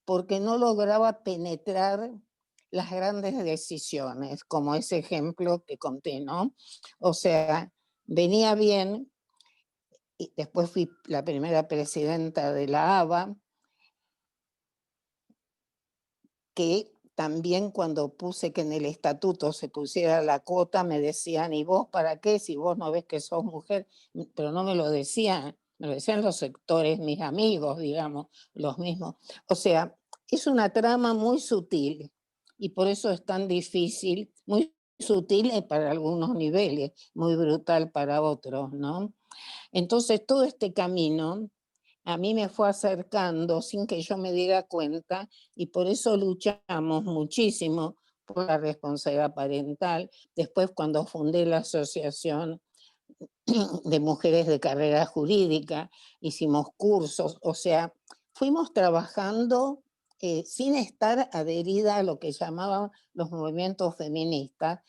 porque no lograba penetrar las grandes decisiones, como ese ejemplo que conté, ¿no? O sea, venía bien, y después fui la primera presidenta de la ABA, que también cuando puse que en el estatuto se pusiera la cuota, me decían, ¿y vos para qué? Si vos no ves que sos mujer, pero no me lo decían los sectores, mis amigos, digamos, los mismos. O sea, es una trama muy sutil y por eso es tan difícil, muy sutil para algunos niveles, muy brutal para otros, ¿no? Entonces todo este camino a mí me fue acercando sin que yo me diera cuenta y por eso luchamos muchísimo por la responsabilidad parental. Después cuando fundé la asociación de mujeres de carrera jurídica, hicimos cursos, o sea, fuimos trabajando sin estar adherida a lo que llamaban los movimientos feministas,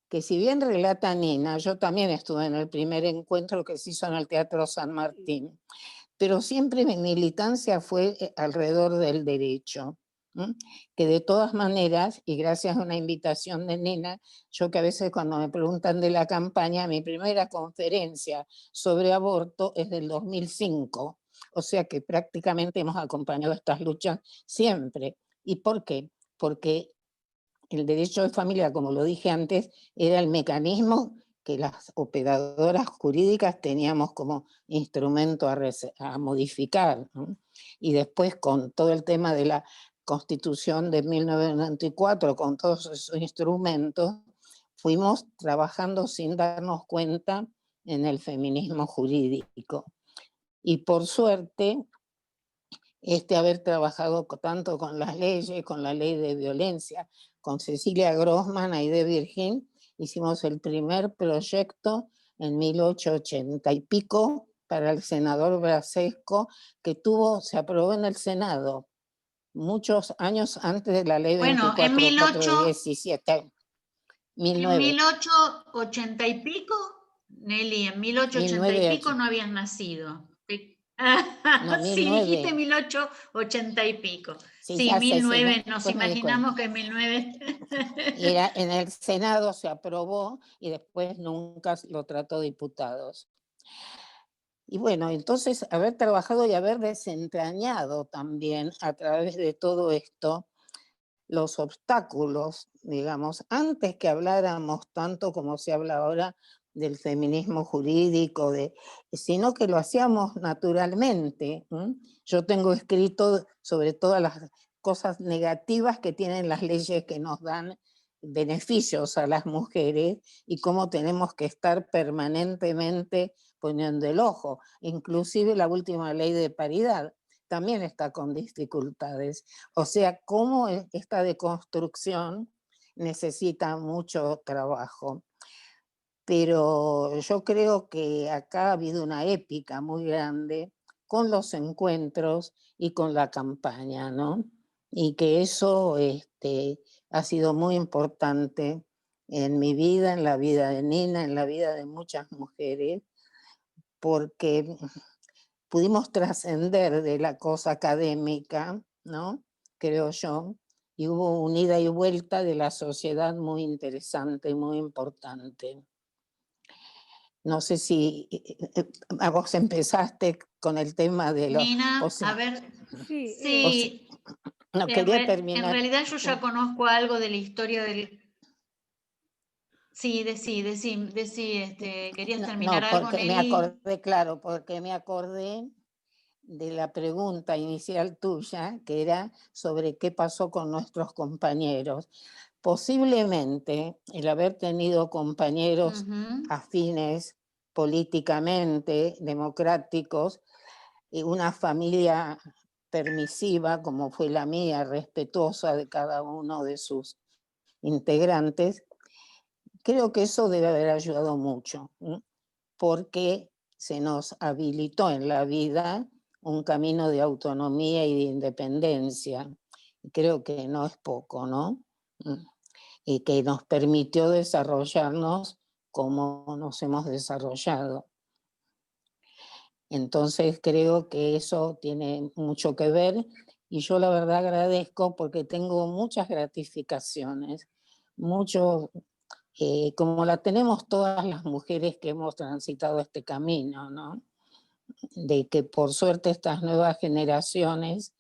que si bien relata Nina, yo también estuve en el primer encuentro que se hizo en el Teatro San Martín, pero siempre mi militancia fue alrededor del derecho, que de todas maneras, y gracias a una invitación de Nina, yo que a veces cuando me preguntan de la campaña, mi primera conferencia sobre aborto es del 2005, o sea que prácticamente hemos acompañado estas luchas siempre. ¿Y por qué? Porque el derecho de familia, como lo dije antes, era el mecanismo que las operadoras jurídicas teníamos como instrumento a modificar, ¿no? Y después con todo el tema de la Constitución de 1994, con todos esos instrumentos, fuimos trabajando sin darnos cuenta en el feminismo jurídico. Y por suerte, haber trabajado tanto con las leyes, con la ley de violencia, con Cecilia Grossman, Aide Virgin, hicimos el primer proyecto en 1880 y pico para el senador Brasesco, que se aprobó en el Senado muchos años antes de la ley 24.417. En 1880 y pico, Nelly, en 1880 y pico no habías nacido. No, sí, dijiste 1880 y pico. Sí, 1900, nos imaginamos que en 1900. Y en el Senado se aprobó y después nunca lo trató diputados. Y bueno, entonces haber trabajado y haber desentrañado también a través de todo esto los obstáculos, digamos, antes que habláramos tanto como se habla ahora del feminismo jurídico, sino que lo hacíamos naturalmente. Yo tengo escrito sobre todas las cosas negativas que tienen las leyes que nos dan beneficios a las mujeres y cómo tenemos que estar permanentemente poniendo el ojo. Inclusive la última ley de paridad también está con dificultades. O sea, cómo esta deconstrucción necesita mucho trabajo. Pero yo creo que acá ha habido una épica muy grande con los encuentros y con la campaña, ¿no? Y que eso ha sido muy importante en mi vida, en la vida de Nina, en la vida de muchas mujeres, porque pudimos trascender de la cosa académica, ¿no? Creo yo, y hubo una ida y vuelta de la sociedad muy interesante, muy importante. No sé si vos empezaste con el tema de los... Nina, O sea, a ver, Sí, sí, no quería en terminar. realidad yo ya conozco algo de la historia del... Sí, querías terminar No, algo, porque me Nelly. acordé, claro, porque me acordé de la pregunta inicial tuya, que era sobre qué pasó con nuestros compañeros. Posiblemente el haber tenido compañeros afines políticamente, democráticos, y una familia permisiva como fue la mía, respetuosa de cada uno de sus integrantes, creo que eso debe haber ayudado mucho, porque se nos habilitó en la vida un camino de autonomía y de independencia. Creo que no es poco, ¿no? Y que nos permitió desarrollarnos como nos hemos desarrollado. Entonces creo que eso tiene mucho que ver y yo la verdad agradezco porque tengo muchas gratificaciones, mucho, como la tenemos todas las mujeres que hemos transitado este camino, ¿no? De que por suerte estas nuevas generaciones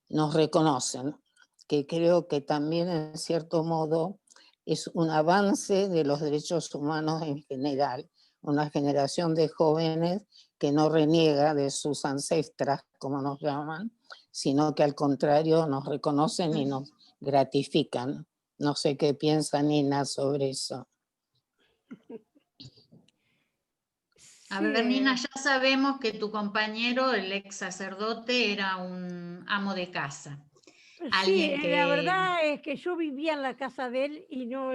nos reconocen, que creo que también en cierto modo es un avance de los derechos humanos en general, una generación de jóvenes que no reniega de sus ancestras, como nos llaman, sino que al contrario nos reconocen y nos gratifican. No sé qué piensa Nina sobre eso. A ver, Nina, ya sabemos que tu compañero, el ex sacerdote, era un amo de casa. Sí, Alguien la que... verdad es que yo vivía en la casa de él y no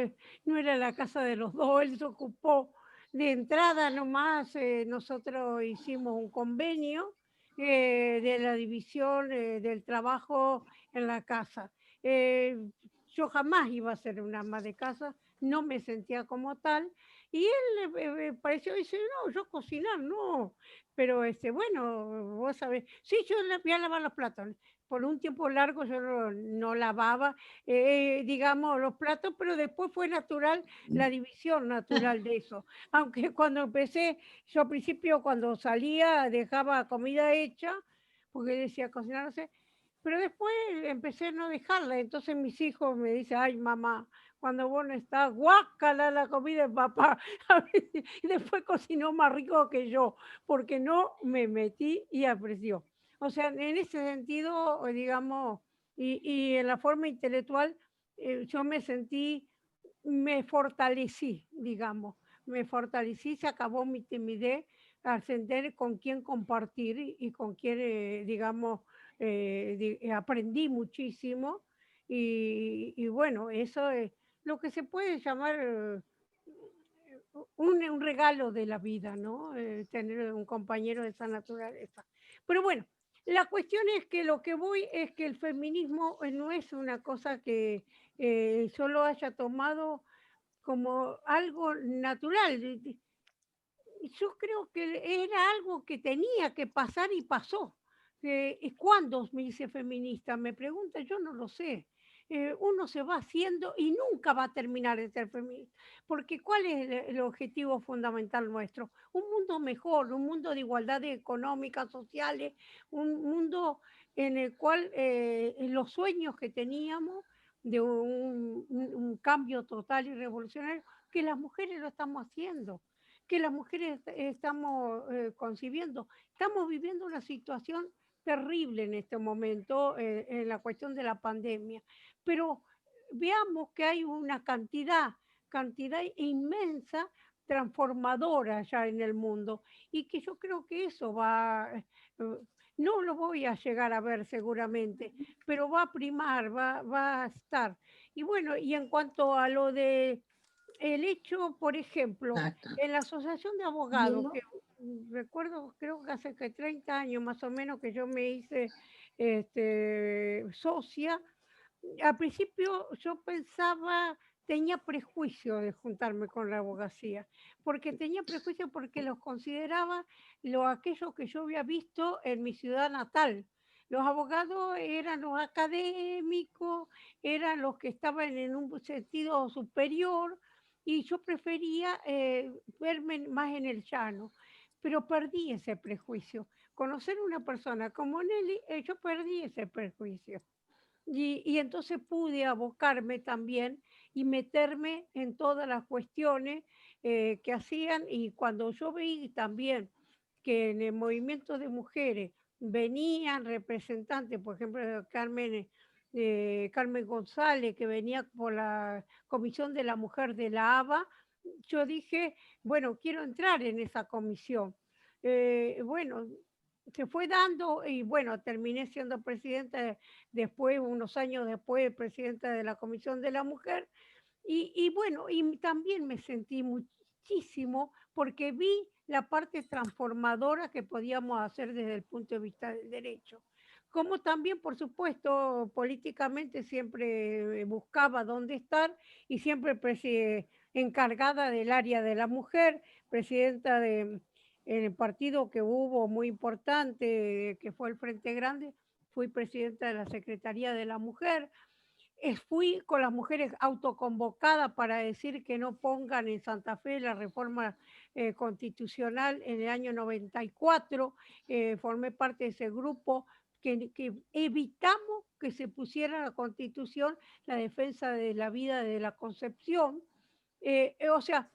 era la casa de los dos. Él se ocupó de entrada nomás. Nosotros hicimos un convenio de la división del trabajo en la casa. Yo jamás iba a ser una ama de casa, no me sentía como tal. Y él pareció, dice, no, yo cocinar, no. Pero bueno, vos sabés, sí, yo le voy a lavar los platos. Por un tiempo largo yo no lavaba, digamos, los platos, pero después fue natural la división natural de eso. Aunque cuando empecé, yo al principio cuando salía dejaba comida hecha, porque decía cocinar, no sé, pero después empecé a no dejarla. Entonces mis hijos me dicen, ay mamá, cuando vos no estás, guácala la comida de papá. Y después cocinó más rico que yo, porque no me metí y apreció. O sea, en ese sentido, digamos, y en la forma intelectual, yo me fortalecí, digamos, me fortalecí, se acabó mi timidez al sentir con quién compartir y con quién, digamos, aprendí muchísimo y bueno, eso es lo que se puede llamar un regalo de la vida, ¿no? Tener un compañero de esa naturaleza. Pero bueno, la cuestión es que lo que voy es que el feminismo no es una cosa que yo lo haya tomado como algo natural. Yo creo que era algo que tenía que pasar y pasó. ¿Cuándo me hice feminista? Me pregunta, yo no lo sé. uno se va haciendo y nunca va a terminar de ser feminista. Porque ¿cuál es el objetivo fundamental nuestro? Un mundo mejor, un mundo de igualdad económica, sociales, un mundo en el cual los sueños que teníamos de un cambio total y revolucionario, que las mujeres lo estamos haciendo, que las mujeres estamos concibiendo. Estamos viviendo una situación terrible en este momento en la cuestión de la pandemia, pero veamos que hay una cantidad inmensa transformadora ya en el mundo y que yo creo que eso va, no lo voy a llegar a ver seguramente, pero va a primar, va a estar. Y bueno, y en cuanto a lo de el hecho, por ejemplo, Exacto. en la Asociación de Abogados, que recuerdo, creo que hace que 30 años más o menos que yo me hice socia, al principio yo pensaba, tenía prejuicio de juntarme con la abogacía, porque tenía prejuicio porque los consideraba aquello que yo había visto en mi ciudad natal. Los abogados eran los académicos, eran los que estaban en un sentido superior y yo prefería verme más en el llano, pero perdí ese prejuicio. Conocer una persona como Nelly, yo perdí ese prejuicio. Y entonces pude abocarme también y meterme en todas las cuestiones que hacían y cuando yo vi también que en el movimiento de mujeres venían representantes, por ejemplo, Carmen González, que venía por la Comisión de la Mujer de la ABA, yo dije, bueno, quiero entrar en esa comisión. Bueno, se fue dando y bueno, terminé siendo presidenta después, unos años después, presidenta de la Comisión de la Mujer. Y bueno, y también me sentí muchísimo porque vi la parte transformadora que podíamos hacer desde el punto de vista del derecho. Como también, por supuesto, políticamente siempre buscaba dónde estar y siempre encargada del área de la mujer, presidenta de en el partido que hubo muy importante, que fue el Frente Grande, fui presidenta de la Secretaría de la Mujer. Fui con las mujeres autoconvocadas para decir que no pongan en Santa Fe la reforma constitucional en el año 94. Formé parte de ese grupo que evitamos que se pusiera en la Constitución la defensa de la vida de la concepción. O sea,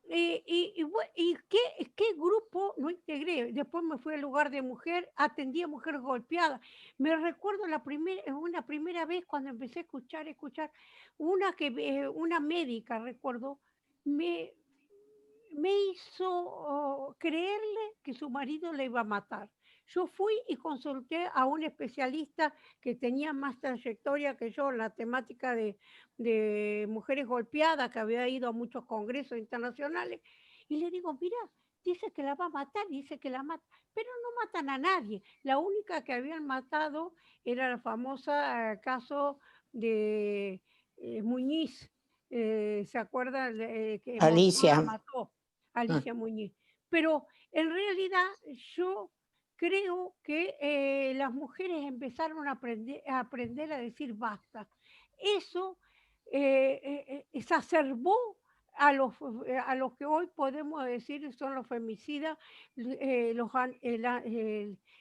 ¿y qué grupo no integré? Después me fui al lugar de mujer, atendí a mujeres golpeadas. Me recuerdo una primera vez cuando empecé a escuchar, una médica, recuerdo, me, me hizo creerle que su marido le iba a matar. Yo fui y consulté a un especialista que tenía más trayectoria que yo en la temática de mujeres golpeadas, que había ido a muchos congresos internacionales, y le digo, mira, dice que la va a matar, dice que la mata, pero no matan a nadie. La única que habían matado era el famoso caso de Muñiz, ¿se acuerdan? Que Monzón la Alicia. mató. Alicia Muñiz. Pero en realidad yo creo que las mujeres empezaron a aprender a decir basta. Eso exacerbó a los que hoy podemos decir son los femicidas,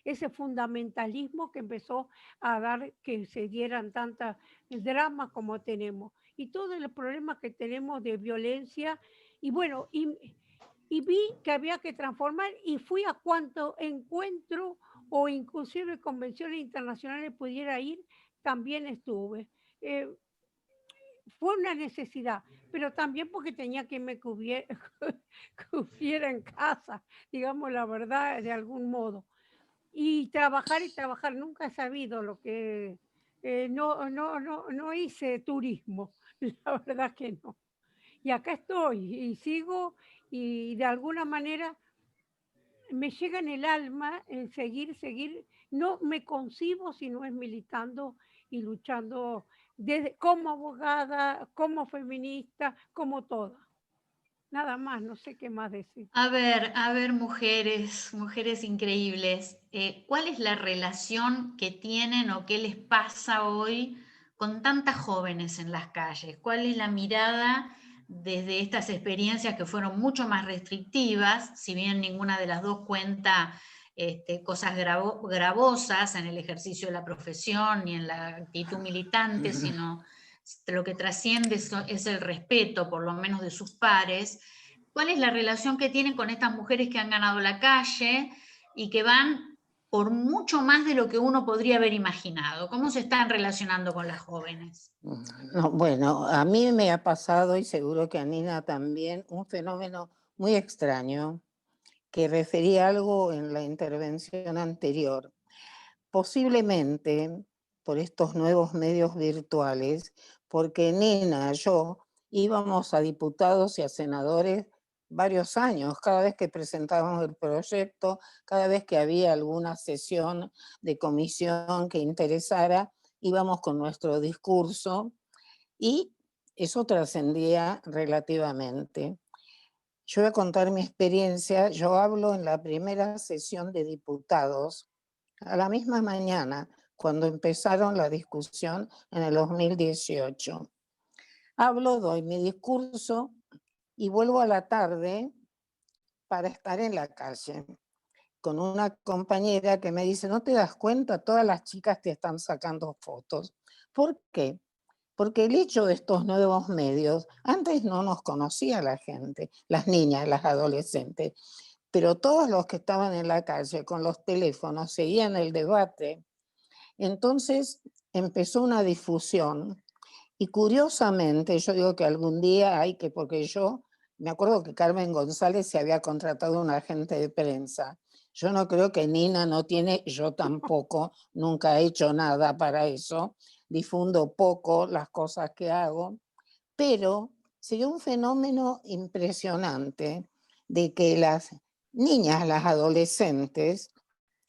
ese fundamentalismo que empezó a dar que se dieran tantas dramas como tenemos y todo el problema que tenemos de violencia y bueno, y vi que había que transformar y fui a cuanto encuentro o inclusive convenciones internacionales pudiera ir, también estuve. Fue una necesidad, pero también porque tenía que me cubriera en casa, digamos la verdad, de algún modo. Y trabajar, nunca he sabido lo que... no hice turismo, la verdad que no. Y acá estoy y sigo y de alguna manera me llega en el alma el seguir, no me concibo si no es militando y luchando como abogada, como feminista, como toda. Nada más, no sé qué más decir. A ver, mujeres increíbles, ¿cuál es la relación que tienen o qué les pasa hoy con tantas jóvenes en las calles? ¿Cuál es la mirada desde estas experiencias que fueron mucho más restrictivas, si bien ninguna de las dos cuenta cosas gravosas en el ejercicio de la profesión ni en la actitud militante, sino lo que trasciende es el respeto, por lo menos de sus pares? ¿Cuál es la relación que tienen con estas mujeres que han ganado la calle y que van por mucho más de lo que uno podría haber imaginado? ¿Cómo se están relacionando con las jóvenes? No, bueno, a mí me ha pasado, y seguro que a Nina también, un fenómeno muy extraño que refería algo en la intervención anterior. Posiblemente por estos nuevos medios virtuales, porque Nina, yo, íbamos a diputados y a senadores varios años, cada vez que presentábamos el proyecto, cada vez que había alguna sesión de comisión que interesara, íbamos con nuestro discurso y eso trascendía relativamente. Yo voy a contar mi experiencia. Yo hablo en la primera sesión de diputados, a la misma mañana, cuando empezaron la discusión en el 2018. Hablo, doy mi discurso y vuelvo a la tarde para estar en la calle con una compañera que me dice, ¿no te das cuenta? Todas las chicas te están sacando fotos. ¿Por qué? Porque el hecho de estos nuevos medios, antes no nos conocía la gente, las niñas, las adolescentes, pero todos los que estaban en la calle con los teléfonos seguían el debate. Entonces empezó una difusión y curiosamente yo digo que algún día hay que, porque yo me acuerdo que Carmen González se había contratado un agente de prensa. Yo no creo que Nina no tiene, yo tampoco, nunca he hecho nada para eso, difundo poco las cosas que hago, pero sería un fenómeno impresionante de que las niñas, las adolescentes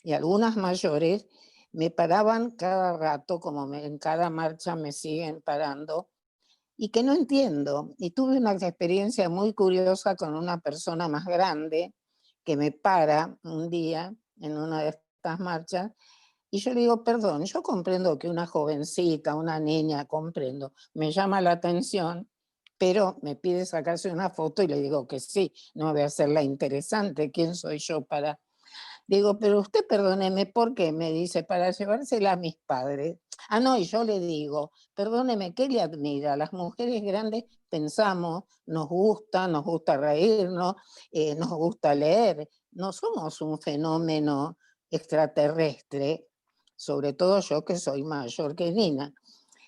y algunas mayores me paraban cada rato, como en cada marcha me siguen parando, y que no entiendo. Y tuve una experiencia muy curiosa con una persona más grande que me para un día en una de estas marchas y yo le digo, perdón, yo comprendo que una jovencita, una niña, comprendo, me llama la atención, pero me pide sacarse una foto y le digo que sí, no voy a hacerla interesante, ¿quién soy yo para...? Digo, pero usted perdóneme, ¿por qué? Me dice, para llevársela a mis padres. Ah, no, y yo le digo, perdóneme, ¿qué le admira? Las mujeres grandes pensamos, nos gusta reírnos, nos gusta leer. No somos un fenómeno extraterrestre, sobre todo yo que soy mayor que Nina.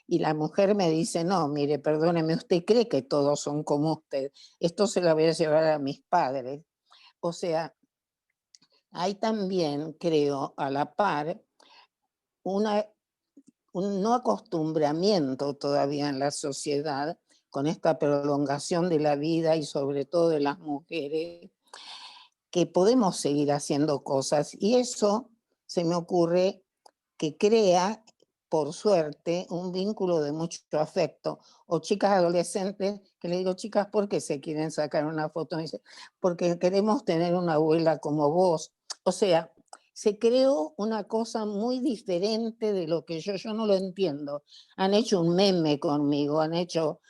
Y la mujer me dice, no, mire, perdóneme, usted cree que todos son como usted. Esto se lo voy a llevar a mis padres. O sea, hay también, creo, a la par, un no acostumbramiento todavía en la sociedad con esta prolongación de la vida y sobre todo de las mujeres, que podemos seguir haciendo cosas. Y eso se me ocurre que crea, por suerte, un vínculo de mucho afecto. O chicas adolescentes que le digo, chicas, ¿por qué se quieren sacar una foto? Me dice, porque queremos tener una abuela como vos. O sea, se creó una cosa muy diferente de lo que yo no lo entiendo. Han hecho un meme conmigo, han hecho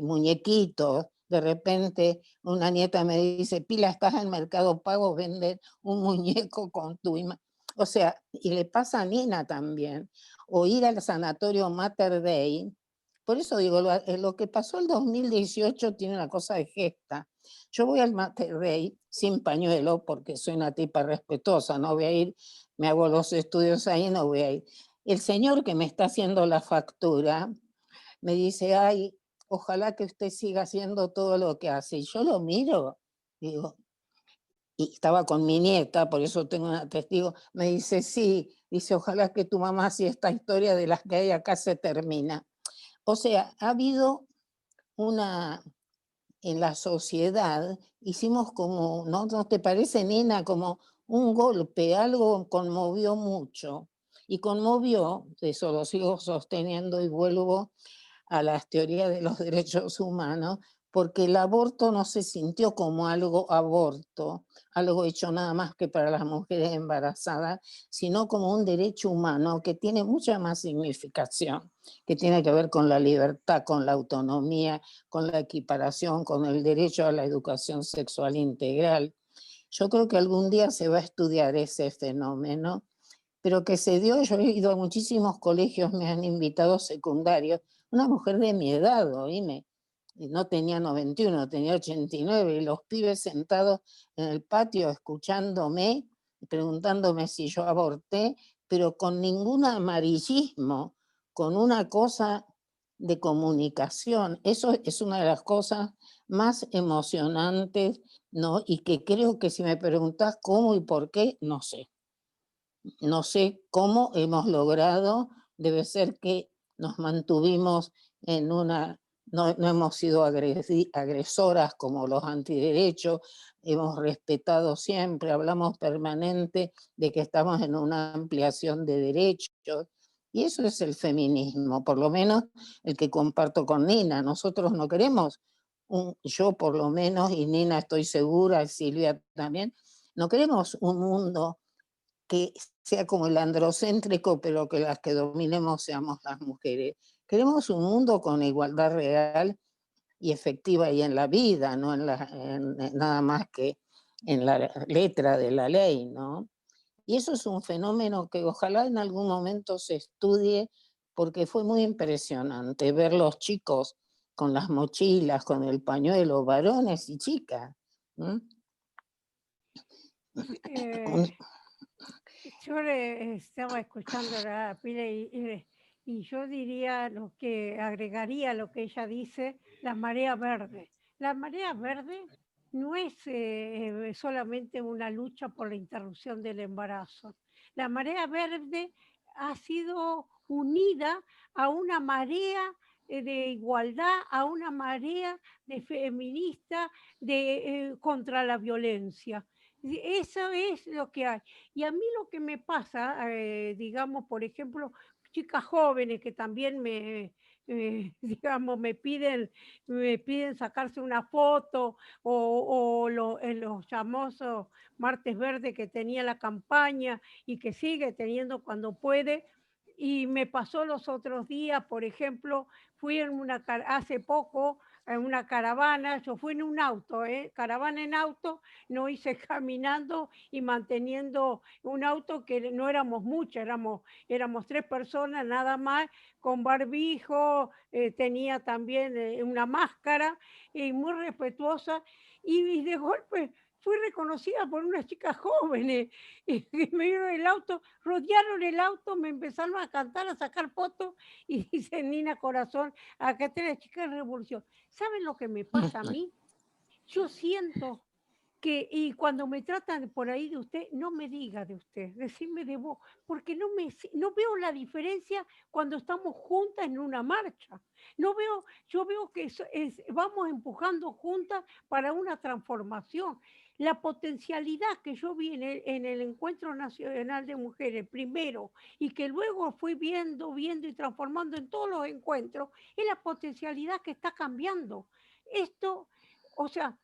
muñequitos. De repente una nieta me dice, Pila, estás en Mercado Pago, vender un muñeco con tu imagen. O sea, y le pasa a Nina también. O ir al sanatorio Mater Dei. Por eso digo, lo que pasó el 2018 tiene una cosa de gesta. Yo voy al Mater Dei sin pañuelo porque soy una tipa respetuosa, no voy a ir, me hago los estudios ahí, no voy a ir. El señor que me está haciendo la factura me dice, ay, ojalá que usted siga haciendo todo lo que hace. Y yo lo miro, digo, y estaba con mi nieta, por eso tengo una testigo, me dice, sí, dice, ojalá que tu mamá, si esta historia de las que hay acá se termina. O sea, ha habido en la sociedad, hicimos como, ¿no te parece, Nina? Como un golpe, algo conmovió mucho. Y conmovió, eso lo sigo sosteniendo y vuelvo a las teorías de los derechos humanos, porque el aborto no se sintió como algo aborto, algo hecho nada más que para las mujeres embarazadas, sino como un derecho humano que tiene mucha más significación, que tiene que ver con la libertad, con la autonomía, con la equiparación, con el derecho a la educación sexual integral. Yo creo que algún día se va a estudiar ese fenómeno, pero que se dio. Yo he ido a muchísimos colegios, me han invitado secundarios, una mujer de mi edad, oíme, no tenía 91, tenía 89, y los pibes sentados en el patio escuchándome, preguntándome si yo aborté, pero con ningún amarillismo, con una cosa de comunicación. Eso es una de las cosas más emocionantes, ¿no? Y que creo que si me preguntás cómo y por qué, no sé. No sé cómo hemos logrado, debe ser que nos mantuvimos en una, no hemos sido agresoras como los antiderechos, hemos respetado siempre, hablamos permanente de que estamos en una ampliación de derechos, y eso es el feminismo, por lo menos el que comparto con Nina. Nosotros no queremos, yo por lo menos, y Nina estoy segura, Silvia también, no queremos un mundo que sea como el androcéntrico, pero que las que dominemos seamos las mujeres. Queremos un mundo con igualdad real y efectiva y en la vida, no en nada más que en la letra de la ley, ¿no? Y eso es un fenómeno que ojalá en algún momento se estudie, porque fue muy impresionante ver los chicos con las mochilas, con el pañuelo, varones y chicas. Eh, yo le estaba escuchando a la Pila y yo diría lo que agregaría lo que ella dice, la marea verde. La marea verde no es solamente una lucha por la interrupción del embarazo. La marea verde ha sido unida a una marea de igualdad, a una marea de feminista contra la violencia. Eso es lo que hay. Y a mí lo que me pasa, digamos, por ejemplo, chicas jóvenes que también digamos, me piden sacarse una foto en los famosos martes verdes que tenía la campaña y que sigue teniendo cuando puede. Y me pasó los otros días, por ejemplo, fui hace poco en una caravana, yo fui en un auto, caravana en auto, no hice caminando y manteniendo un auto que no éramos muchas, éramos 3 personas nada más, con barbijo, tenía también una máscara y muy respetuosa, y de golpe fui reconocida por unas chicas jóvenes y me vieron el auto, rodearon el auto, me empezaron a cantar, a sacar fotos y dice Nina Corazón, acá está la chica de Revolución. ¿Saben lo que me pasa a mí? Yo siento que, y cuando me tratan por ahí de usted, no me diga de usted, decime de vos, porque no veo la diferencia cuando estamos juntas en una marcha. No veo, yo veo que vamos empujando juntas para una transformación. La potencialidad que yo vi en el Encuentro Nacional de Mujeres primero y que luego fui viendo y transformando en todos los encuentros, es la potencialidad que está cambiando. Esto, o sea,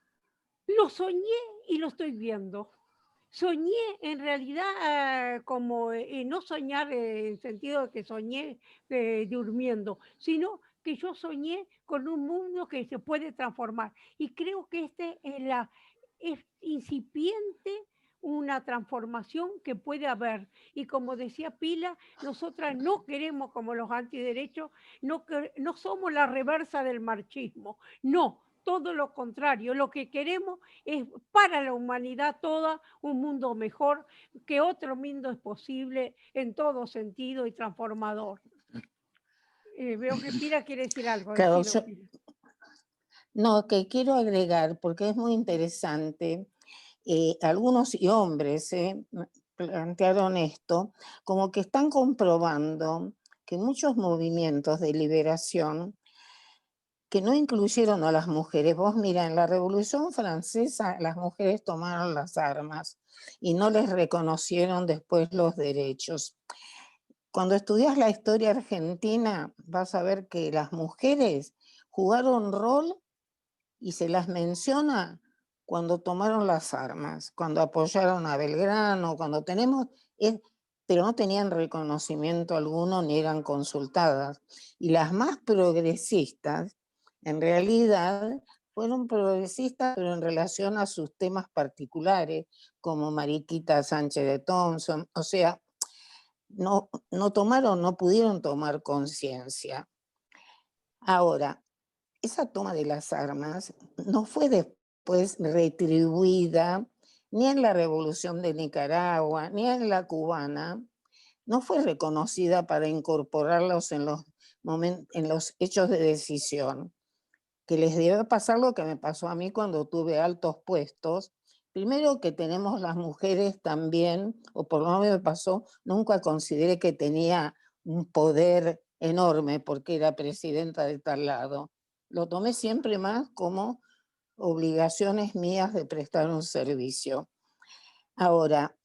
lo soñé y lo estoy viendo. Soñé en realidad como no soñar en el sentido de que soñé durmiendo, sino que yo soñé con un mundo que se puede transformar. Y creo que es incipiente una transformación que puede haber. Y como decía Pila, nosotras no queremos como los antiderechos, no somos la reversa del marxismo, no. Todo lo contrario, lo que queremos es para la humanidad toda un mundo mejor, que otro mundo es posible en todo sentido y transformador. Veo que Pila quiere decir algo. Claro, Pila. No, que quiero agregar, porque es muy interesante, algunos y hombres plantearon esto, como que están comprobando que muchos movimientos de liberación que no incluyeron a las mujeres. Vos mira, en la Revolución Francesa las mujeres tomaron las armas y no les reconocieron después los derechos. Cuando estudias la historia argentina vas a ver que las mujeres jugaron rol y se las menciona cuando tomaron las armas, cuando apoyaron a Belgrano, cuando tenemos, pero no tenían reconocimiento alguno ni eran consultadas. Y las más progresistas, en realidad, fueron progresistas, pero en relación a sus temas particulares, como Mariquita Sánchez de Thompson, o sea, no pudieron tomar conciencia. Ahora, esa toma de las armas no fue después retribuida ni en la Revolución de Nicaragua, ni en la cubana, no fue reconocida para incorporarlos en los hechos de decisión, que les debe pasar lo que me pasó a mí cuando tuve altos puestos. Primero que tenemos las mujeres también, o por lo menos me pasó, nunca consideré que tenía un poder enorme porque era presidenta de tal lado. Lo tomé siempre más como obligaciones mías de prestar un servicio. Ahora,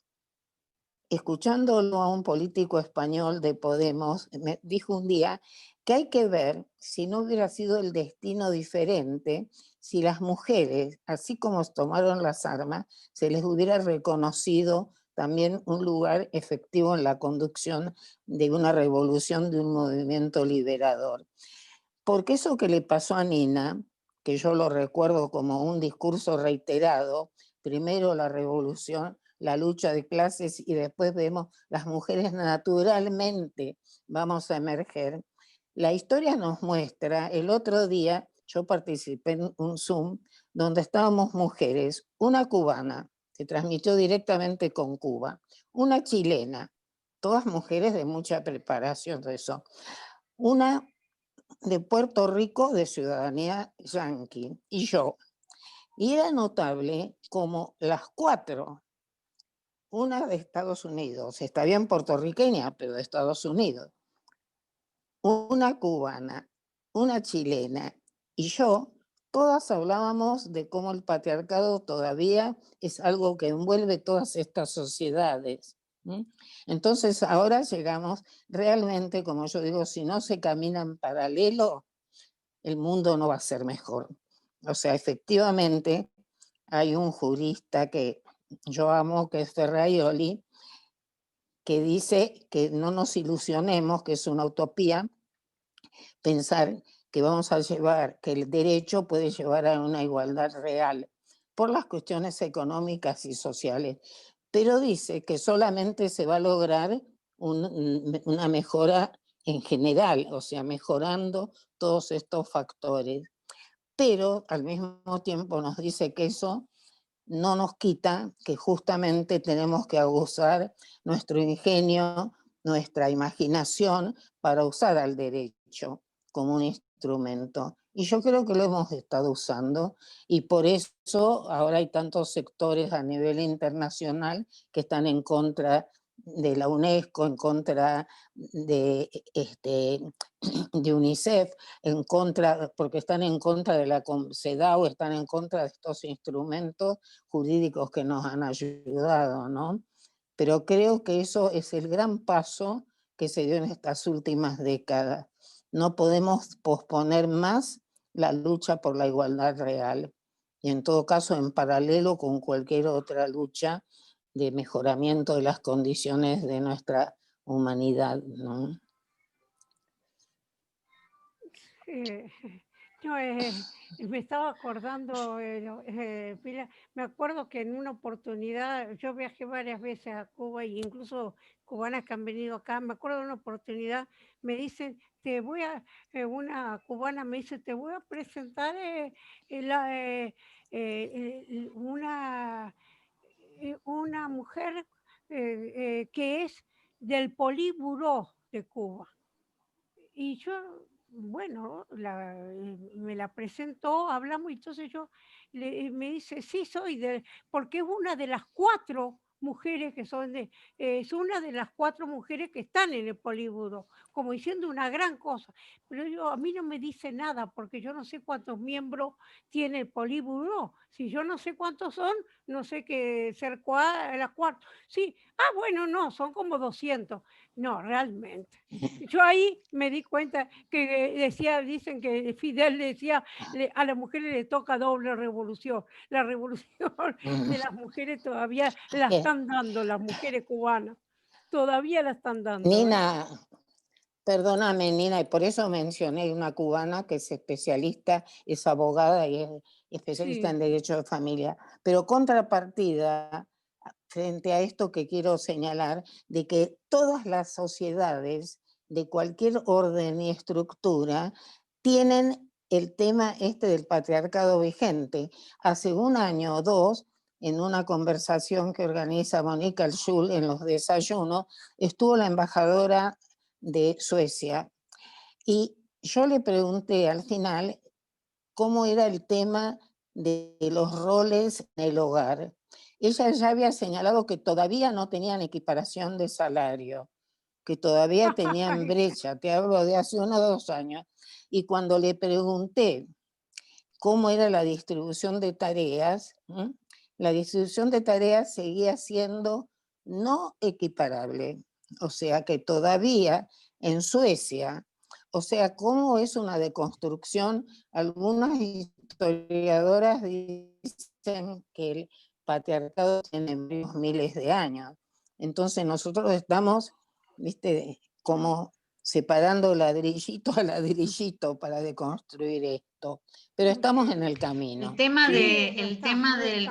escuchándolo a un político español de Podemos, me dijo un día que hay que ver si no hubiera sido el destino diferente, si las mujeres, así como tomaron las armas, se les hubiera reconocido también un lugar efectivo en la conducción de una revolución, de un movimiento liberador. Porque eso que le pasó a Nina, que yo lo recuerdo como un discurso reiterado, primero la revolución, la lucha de clases y después vemos las mujeres naturalmente vamos a emerger. La historia nos muestra, el otro día yo participé en un Zoom donde estábamos mujeres, una cubana, se transmitió directamente con Cuba, una chilena, todas mujeres de mucha preparación de eso, una de Puerto Rico de ciudadanía yanqui y yo. Y era notable como las cuatro, una de Estados Unidos, está bien puertorriqueña, pero de Estados Unidos, una cubana, una chilena y yo, todas hablábamos de cómo el patriarcado todavía es algo que envuelve todas estas sociedades. Entonces ahora llegamos realmente, como yo digo, si no se camina en paralelo, el mundo no va a ser mejor. O sea, efectivamente, hay un jurista que yo amo, que es Ferraioli, que dice que no nos ilusionemos, que es una utopía, pensar que vamos a llevar, que el derecho puede llevar a una igualdad real por las cuestiones económicas y sociales. Pero dice que solamente se va a lograr una mejora en general, o sea, mejorando todos estos factores. Pero al mismo tiempo nos dice que eso no nos quita que justamente tenemos que abusar nuestro ingenio, nuestra imaginación para usar al derecho como un instrumento. Y yo creo que lo hemos estado usando y por eso ahora hay tantos sectores a nivel internacional que están en contra de la UNESCO, en contra de de UNICEF, en contra, porque están en contra de la CEDAW, están en contra de estos instrumentos jurídicos que nos han ayudado, ¿no? Pero creo que eso es el gran paso que se dio en estas últimas décadas. No podemos posponer más la lucha por la igualdad real y en todo caso en paralelo con cualquier otra lucha de mejoramiento de las condiciones de nuestra humanidad, ¿no? No, me estaba acordando, Pilar, me acuerdo que en una oportunidad, yo viajé varias veces a Cuba e incluso cubanas que han venido acá, me acuerdo de una oportunidad, me dicen, una cubana me dice, te voy a presentar una mujer que es del Politburó de Cuba. Y yo, bueno, me la presentó, hablamos, y entonces me dice, sí, porque es una de las 4 mujeres que son es una de las 4 mujeres que están en el Políbulo, como diciendo una gran cosa. Pero a mí no me dice nada, porque yo no sé cuántos miembros tiene el Políbulo. Si yo no sé cuántos son, no sé qué ser la cuarta. Sí, bueno, no, son como 200. No, realmente. Yo ahí me di cuenta que dicen que Fidel decía, a las mujeres le toca doble revolución. La revolución de las mujeres todavía la están dando, las mujeres cubanas. Todavía la están dando. Nina, perdóname, Nina, y por eso mencioné una cubana que es especialista, es abogada y es especialista en derecho de familia. Pero contrapartida, frente a esto que quiero señalar, de que todas las sociedades de cualquier orden y estructura tienen el tema este del patriarcado vigente. Hace un año o dos, en una conversación que organiza Mónica Schul en los desayunos, estuvo la embajadora de Suecia y yo le pregunté al final cómo era el tema de los roles en el hogar. Ella ya había señalado que todavía no tenían equiparación de salario, que todavía tenían brecha, te hablo de hace 1 o 2 años, y cuando le pregunté cómo era la distribución de tareas, la distribución de tareas seguía siendo no equiparable, o sea que todavía en Suecia, o sea, cómo es una deconstrucción, algunas historiadoras dicen que el patriarcado tiene varios miles de años, entonces nosotros estamos, viste, como separando ladrillito a ladrillito para deconstruir esto, pero estamos en el camino. El tema del...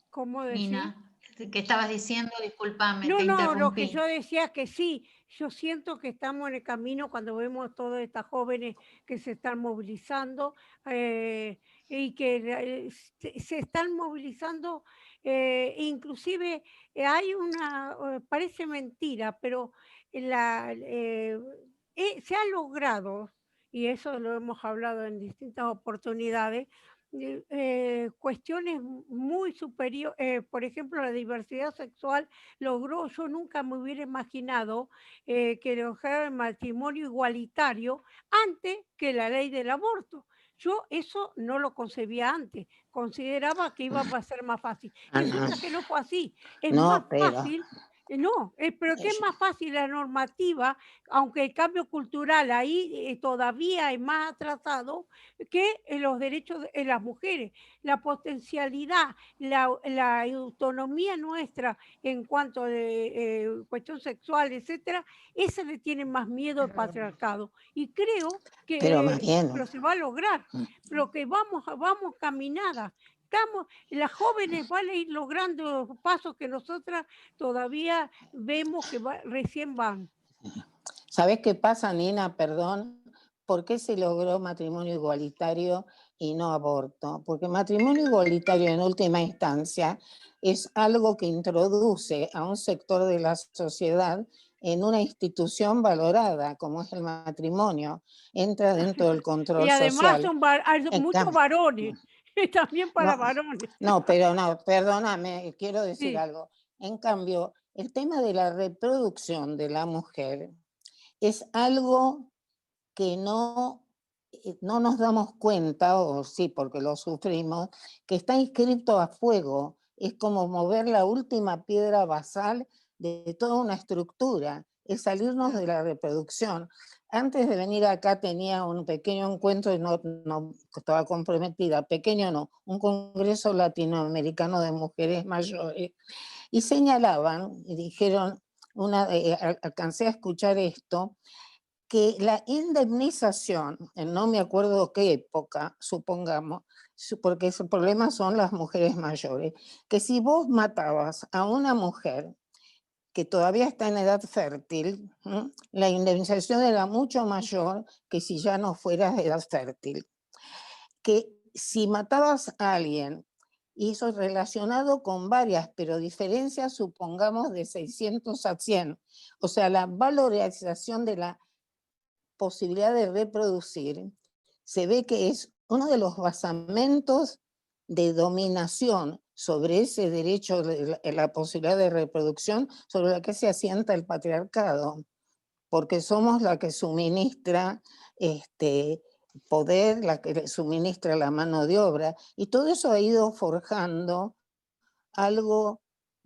¿Cómo decir? Nina, ¿qué estabas diciendo? Discúlpame, No, te interrumpí. lo que yo decía que sí, yo siento que estamos en el camino cuando vemos todas estas jóvenes que se están movilizando y que se están movilizando, inclusive hay parece mentira, pero se ha logrado, y eso lo hemos hablado en distintas oportunidades, cuestiones muy superiores, por ejemplo, la diversidad sexual logró, yo nunca me hubiera imaginado que lograra el matrimonio igualitario antes que la ley del aborto. Yo eso no lo concebía antes, consideraba que iba a ser más fácil. Resulta que no fue así, es más fácil. No, pero que es más fácil la normativa, aunque el cambio cultural ahí todavía es más atrasado que los derechos de las mujeres. La potencialidad, la autonomía nuestra en cuanto a cuestión sexual, etcétera, esa le tiene más miedo al patriarcado. Y creo que pero se va a lograr, pero que vamos caminada. Las jóvenes van a ir logrando los pasos que nosotras todavía vemos que recién van. ¿Sabés qué pasa, Nina? Perdón. ¿Por qué se logró matrimonio igualitario y no aborto? Porque matrimonio igualitario en última instancia es algo que introduce a un sector de la sociedad en una institución valorada, como es el matrimonio, entra dentro del control social. Y además hay muchos varones, también para varones. No, pero no, perdóname, quiero decir algo. En cambio, el tema de la reproducción de la mujer es algo que no nos damos cuenta, o sí, porque lo sufrimos, que está inscrito a fuego. Es como mover la última piedra basal de toda una estructura, es salirnos de la reproducción. Antes de venir acá tenía un pequeño encuentro, y no estaba comprometida, pequeño no, un congreso latinoamericano de mujeres mayores, y señalaban, y dijeron, alcancé a escuchar esto, que la indemnización, no me acuerdo qué época, supongamos, porque el problema son las mujeres mayores, que si vos matabas a una mujer que todavía está en edad fértil, la indemnización era mucho mayor que si ya no fueras de edad fértil. Que si matabas a alguien, y eso es relacionado con varias, pero diferencias, supongamos, de 600 a 100, o sea, la valorización de la posibilidad de reproducir, se ve que es uno de los basamentos de dominación sobre ese derecho, la posibilidad de reproducción, sobre la que se asienta el patriarcado, porque somos la que suministra poder, la que suministra la mano de obra, y todo eso ha ido forjando algo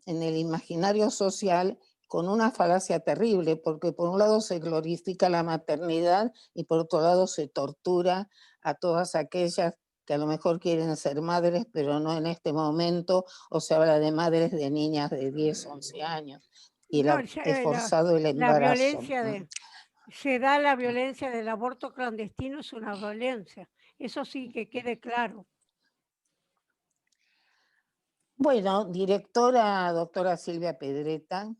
en el imaginario social con una falacia terrible, porque por un lado se glorifica la maternidad y por otro lado se tortura a todas aquellas que a lo mejor quieren ser madres, pero no en este momento, o se habla de madres de niñas de 10, 11 años, y No, es forzado el la embarazo. violencia se da la violencia del aborto clandestino, es una violencia. Eso sí, que quede claro. Bueno, directora, doctora Silvia Pedreta.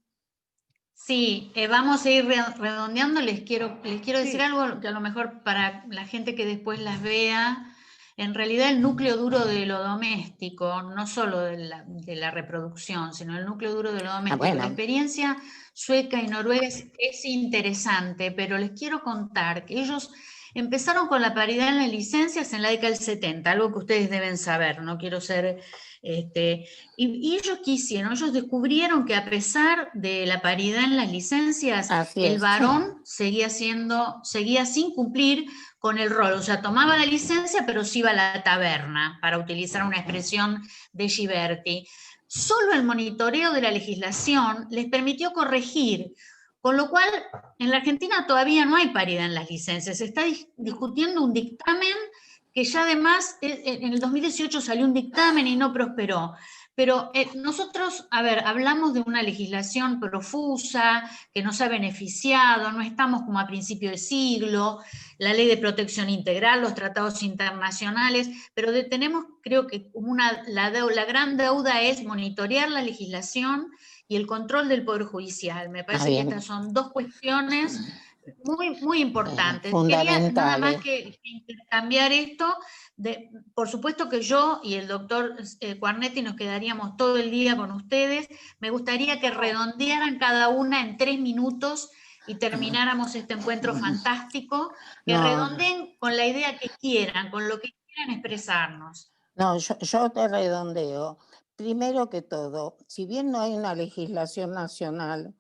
Sí, vamos a ir redondeando. Les quiero decir Sí. algo que a lo mejor para la gente que después las vea, en realidad el núcleo duro de lo doméstico, no solo de la reproducción, sino el núcleo duro de lo doméstico. Bueno. La experiencia sueca y noruega es interesante, pero les quiero contar que ellos empezaron con la paridad en las licencias en la década del 70, algo que ustedes deben saber, no quiero ser... y ellos quisieron, ellos descubrieron que a pesar de la paridad en las licencias, el varón seguía sin cumplir con el rol, o sea, tomaba la licencia pero se iba a la taberna, para utilizar una expresión de Ghiberti. Solo el monitoreo de la legislación les permitió corregir, con lo cual en la Argentina todavía no hay paridad en las licencias, se está discutiendo un dictamen que ya además en el 2018 salió un dictamen y no prosperó. Pero nosotros, a ver, hablamos de una legislación profusa, que nos ha beneficiado, no estamos como a principio de siglo, la ley de protección integral, los tratados internacionales, pero tenemos, creo que la gran deuda es monitorear la legislación y el control del Poder Judicial. Me parece que estas son dos cuestiones muy, muy importantes. Quería nada más que intercambiar esto. Por supuesto que yo y el doctor Quarnetti nos quedaríamos todo el día con ustedes. Me gustaría que redondearan cada una en 3 minutos y termináramos este encuentro fantástico, que redondeen con la idea que quieran, con lo que quieran expresarnos. No, yo te redondeo. Primero que todo, si bien no hay una legislación nacional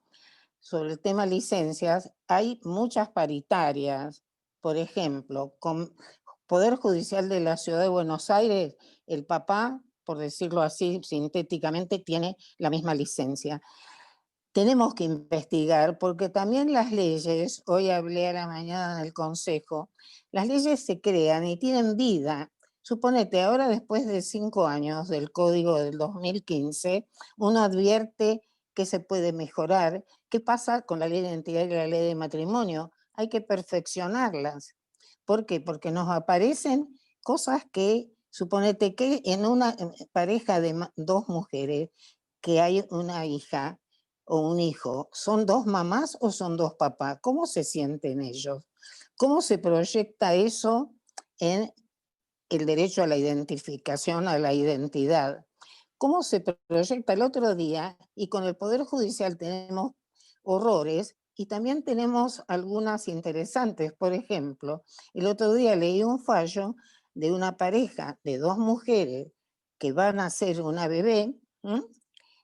sobre el tema licencias, hay muchas paritarias. Por ejemplo, con Poder Judicial de la Ciudad de Buenos Aires, el papá, por decirlo así sintéticamente, tiene la misma licencia. Tenemos que investigar, porque también las leyes, hoy hablé a la mañana en el Consejo, las leyes se crean y tienen vida. Suponete, ahora después de 5 años del Código del 2015, uno advierte que se puede mejorar. ¿Qué pasa con la ley de identidad y la ley de matrimonio? Hay que perfeccionarlas. ¿Por qué? Porque nos aparecen cosas que, suponete que en una pareja de 2 mujeres, que hay una hija o un hijo, ¿son 2 mamás o son 2 papás? ¿Cómo se sienten ellos? ¿Cómo se proyecta eso en el derecho a la identificación, a la identidad? ¿Cómo se proyecta? El otro día, y con el Poder Judicial tenemos horrores, y también tenemos algunas interesantes. Por ejemplo, el otro día leí un fallo de una pareja de 2 mujeres que van a hacer una bebé.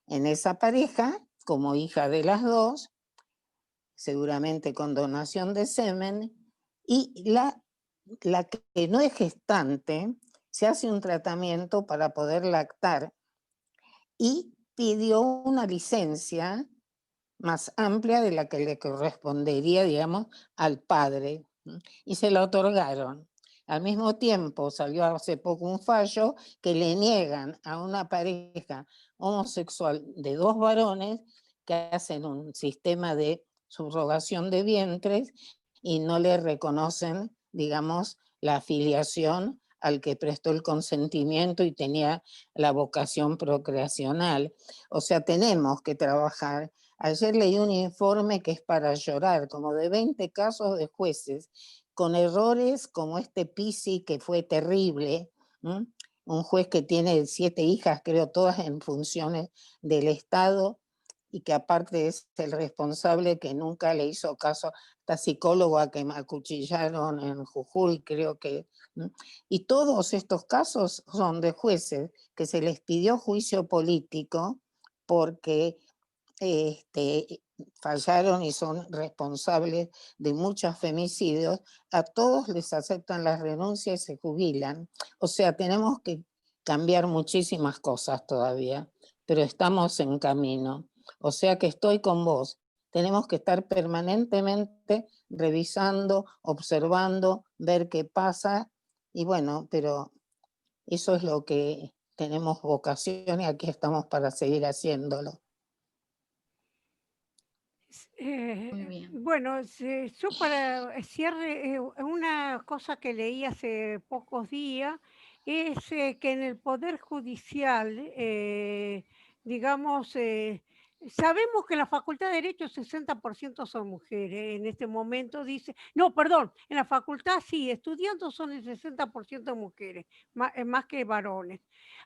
En esa pareja, como hija de las 2, seguramente con donación de semen, y la que no es gestante se hace un tratamiento para poder lactar y pidió una licencia más amplia de la que le correspondería, digamos, al padre, y se la otorgaron. Al mismo tiempo salió hace poco un fallo que le niegan a una pareja homosexual de 2 varones que hacen un sistema de subrogación de vientres y no le reconocen, digamos, la afiliación al que prestó el consentimiento y tenía la vocación procreacional. O sea, tenemos que trabajar. Ayer leí un informe que es para llorar, como de 20 casos de jueces, con errores como este Pisi, que fue terrible, un juez que tiene 7 hijas, creo, todas en funciones del Estado, y que aparte es el responsable que nunca le hizo caso a esta psicóloga que me acuchillaron en Jujuy, creo que. Y todos estos casos son de jueces que se les pidió juicio político porque fallaron y son responsables de muchos femicidios. A todos les aceptan las renuncias y se jubilan. O sea, tenemos que cambiar muchísimas cosas todavía, pero estamos en camino. O sea que estoy con vos. Tenemos que estar permanentemente revisando, observando, ver qué pasa. Y bueno, pero eso es lo que tenemos vocación y aquí estamos para seguir haciéndolo. Muy bien. Bueno, yo para cierre, una cosa que leí hace pocos días es que en el Poder Judicial, digamos, sabemos que en la Facultad de Derecho 60% son mujeres. En este momento dice, no, perdón, en la facultad sí, estudiando son el 60% mujeres, más que varones.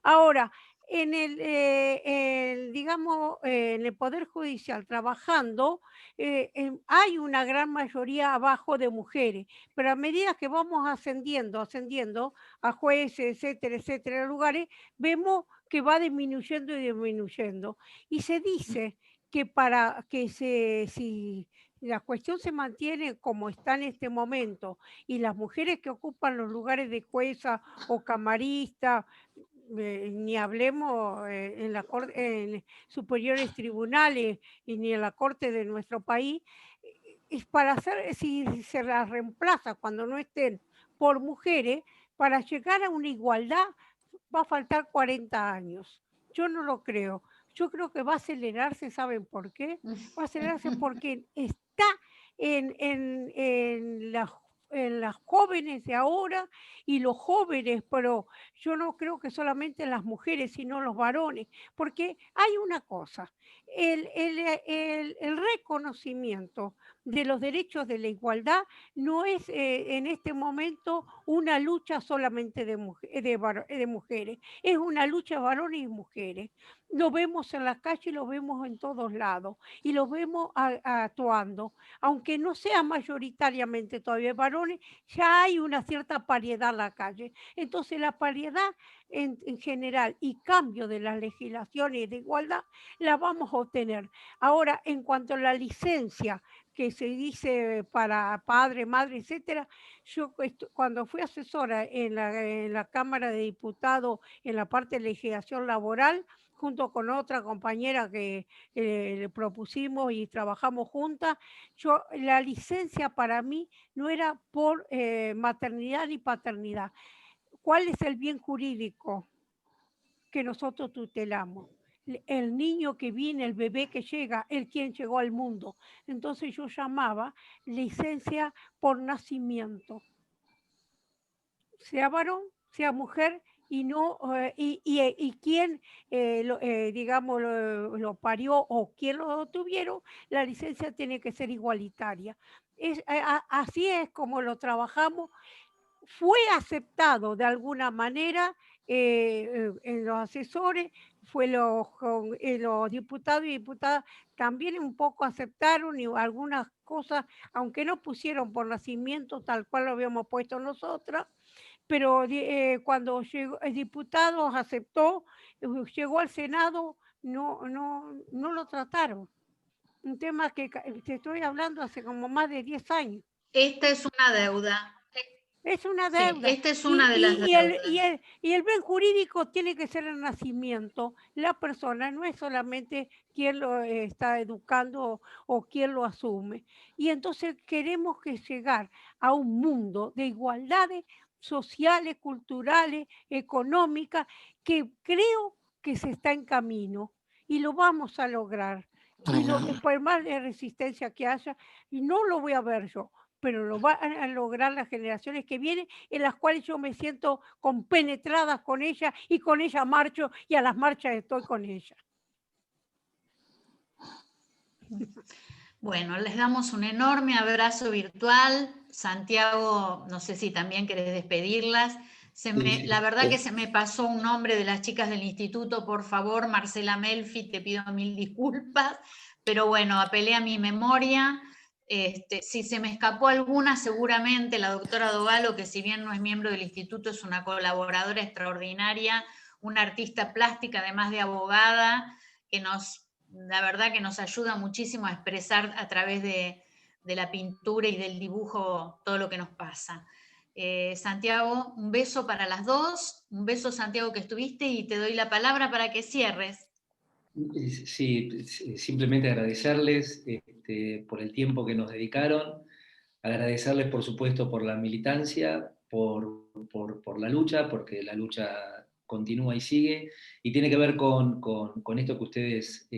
Ahora, en digamos, en el Poder Judicial trabajando, hay una gran mayoría abajo de mujeres, pero a medida que vamos ascendiendo a jueces, etcétera, lugares, vemos que va disminuyendo y disminuyendo. Y se dice que para que si la cuestión se mantiene como está en este momento y las mujeres que ocupan los lugares de jueza o camarista, ni hablemos en superiores tribunales y ni en la corte de nuestro país, es para hacer, si se las reemplaza cuando no estén por mujeres, para llegar a una igualdad va a faltar 40 años. Yo no lo creo. Yo creo que va a acelerarse, ¿saben por qué? Va a acelerarse porque está en las jóvenes de ahora y los jóvenes, pero yo no creo que solamente las mujeres, sino los varones, porque hay una cosa, el reconocimiento de los derechos de la igualdad no es en este momento una lucha solamente de mujeres, es una lucha de varones y mujeres. Lo vemos en la calle, lo vemos en todos lados y lo vemos actuando. Aunque no sea mayoritariamente todavía varones, ya hay una cierta paridad en la calle. Entonces la paridad en general y cambio de las legislaciones de igualdad la vamos a obtener. Ahora, en cuanto a la licencia que se dice para padre, madre, etcétera, yo cuando fui asesora en la Cámara de Diputados en la parte de legislación laboral, junto con otra compañera que le propusimos y trabajamos juntas, la licencia para mí no era por maternidad ni paternidad. ¿Cuál es el bien jurídico que nosotros tutelamos? El niño que viene, el bebé que llega, el quien llegó al mundo. Entonces yo llamaba licencia por nacimiento, sea varón, sea mujer, y no y quien digamos lo parió o quien lo tuvieron, la licencia tiene que ser igualitaria. Así es como lo trabajamos. Fue aceptado de alguna manera en los asesores, los diputados y diputadas también un poco aceptaron y algunas cosas, aunque no pusieron por nacimiento tal cual lo habíamos puesto nosotras, pero cuando el diputado aceptó, llegó al Senado, no lo trataron. Un tema que te estoy hablando hace como más de 10 años. Esta es una deuda. Es una deuda. Sí, esta es una de las deudas. Y el bien jurídico tiene que ser el nacimiento. La persona no es solamente quien lo está educando o quien lo asume. Y entonces queremos que llegar a un mundo de igualdades sociales, culturales, económicas, que creo que se está en camino y lo vamos a lograr. Y por más de resistencia que haya, y no lo voy a ver yo, pero lo van a lograr las generaciones que vienen, en las cuales yo me siento compenetrada con ella y con ella marcho y a las marchas estoy con ella. Bueno, les damos un enorme abrazo virtual. Santiago, no sé si también querés despedirlas La verdad que se me pasó un nombre de las chicas del instituto, por favor, Marcela Melfi, te pido mil disculpas, pero bueno, apelé a mi memoria. Si se me escapó alguna, seguramente la doctora Dovalo, que si bien no es miembro del instituto, es una colaboradora extraordinaria, una artista plástica, además de abogada, que la verdad que nos ayuda muchísimo a expresar a través de la pintura y del dibujo todo lo que nos pasa. Santiago, un beso para las dos, un beso, Santiago, que estuviste, y te doy la palabra para que cierres. Sí, simplemente agradecerles por el tiempo que nos dedicaron, agradecerles por supuesto por la militancia, por la lucha, porque la lucha continúa y sigue, y tiene que ver con esto que ustedes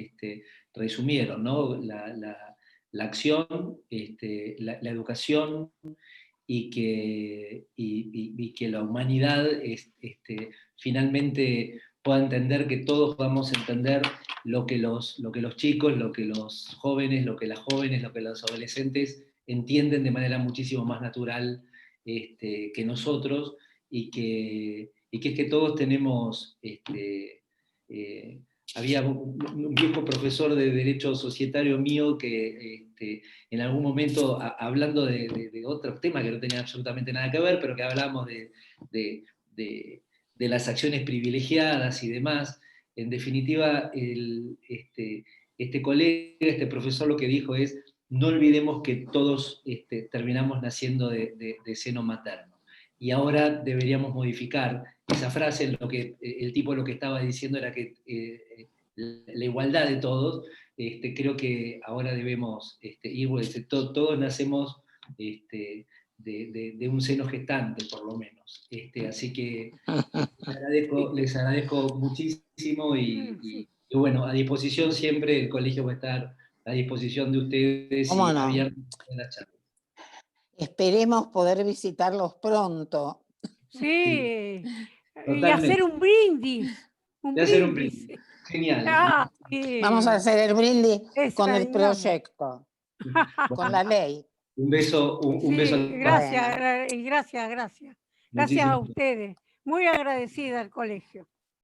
resumieron, ¿no? La acción, la educación, y que la humanidad finalmente pueda entender, que todos podamos entender lo que los chicos, lo que los jóvenes, lo que las jóvenes, lo que los adolescentes entienden de manera muchísimo más natural que nosotros, y que es que todos tenemos... había un viejo profesor de Derecho Societario mío que en algún momento, hablando de otros temas que no tenían absolutamente nada que ver, pero que hablábamos de las acciones privilegiadas y demás, en definitiva, este colega, este profesor, lo que dijo es: no olvidemos que todos terminamos naciendo de seno materno. Y ahora deberíamos modificar esa frase. El tipo lo que estaba diciendo era que la igualdad de todos. Creo que ahora debemos ir, todos nacemos de un seno gestante, por lo menos. Así que les agradezco muchísimo, y bueno, a disposición siempre, el colegio va a estar a disposición de ustedes y abierto a la charla. Esperemos poder visitarlos pronto. Sí, y hacer un brindis. Genial. Ah, sí. Vamos a hacer el brindis con el Extrañamos. proyecto, con la ley. Un beso. Un beso. Gracias, gracias. Gracias a Muchísimas ustedes. Muy agradecida al colegio.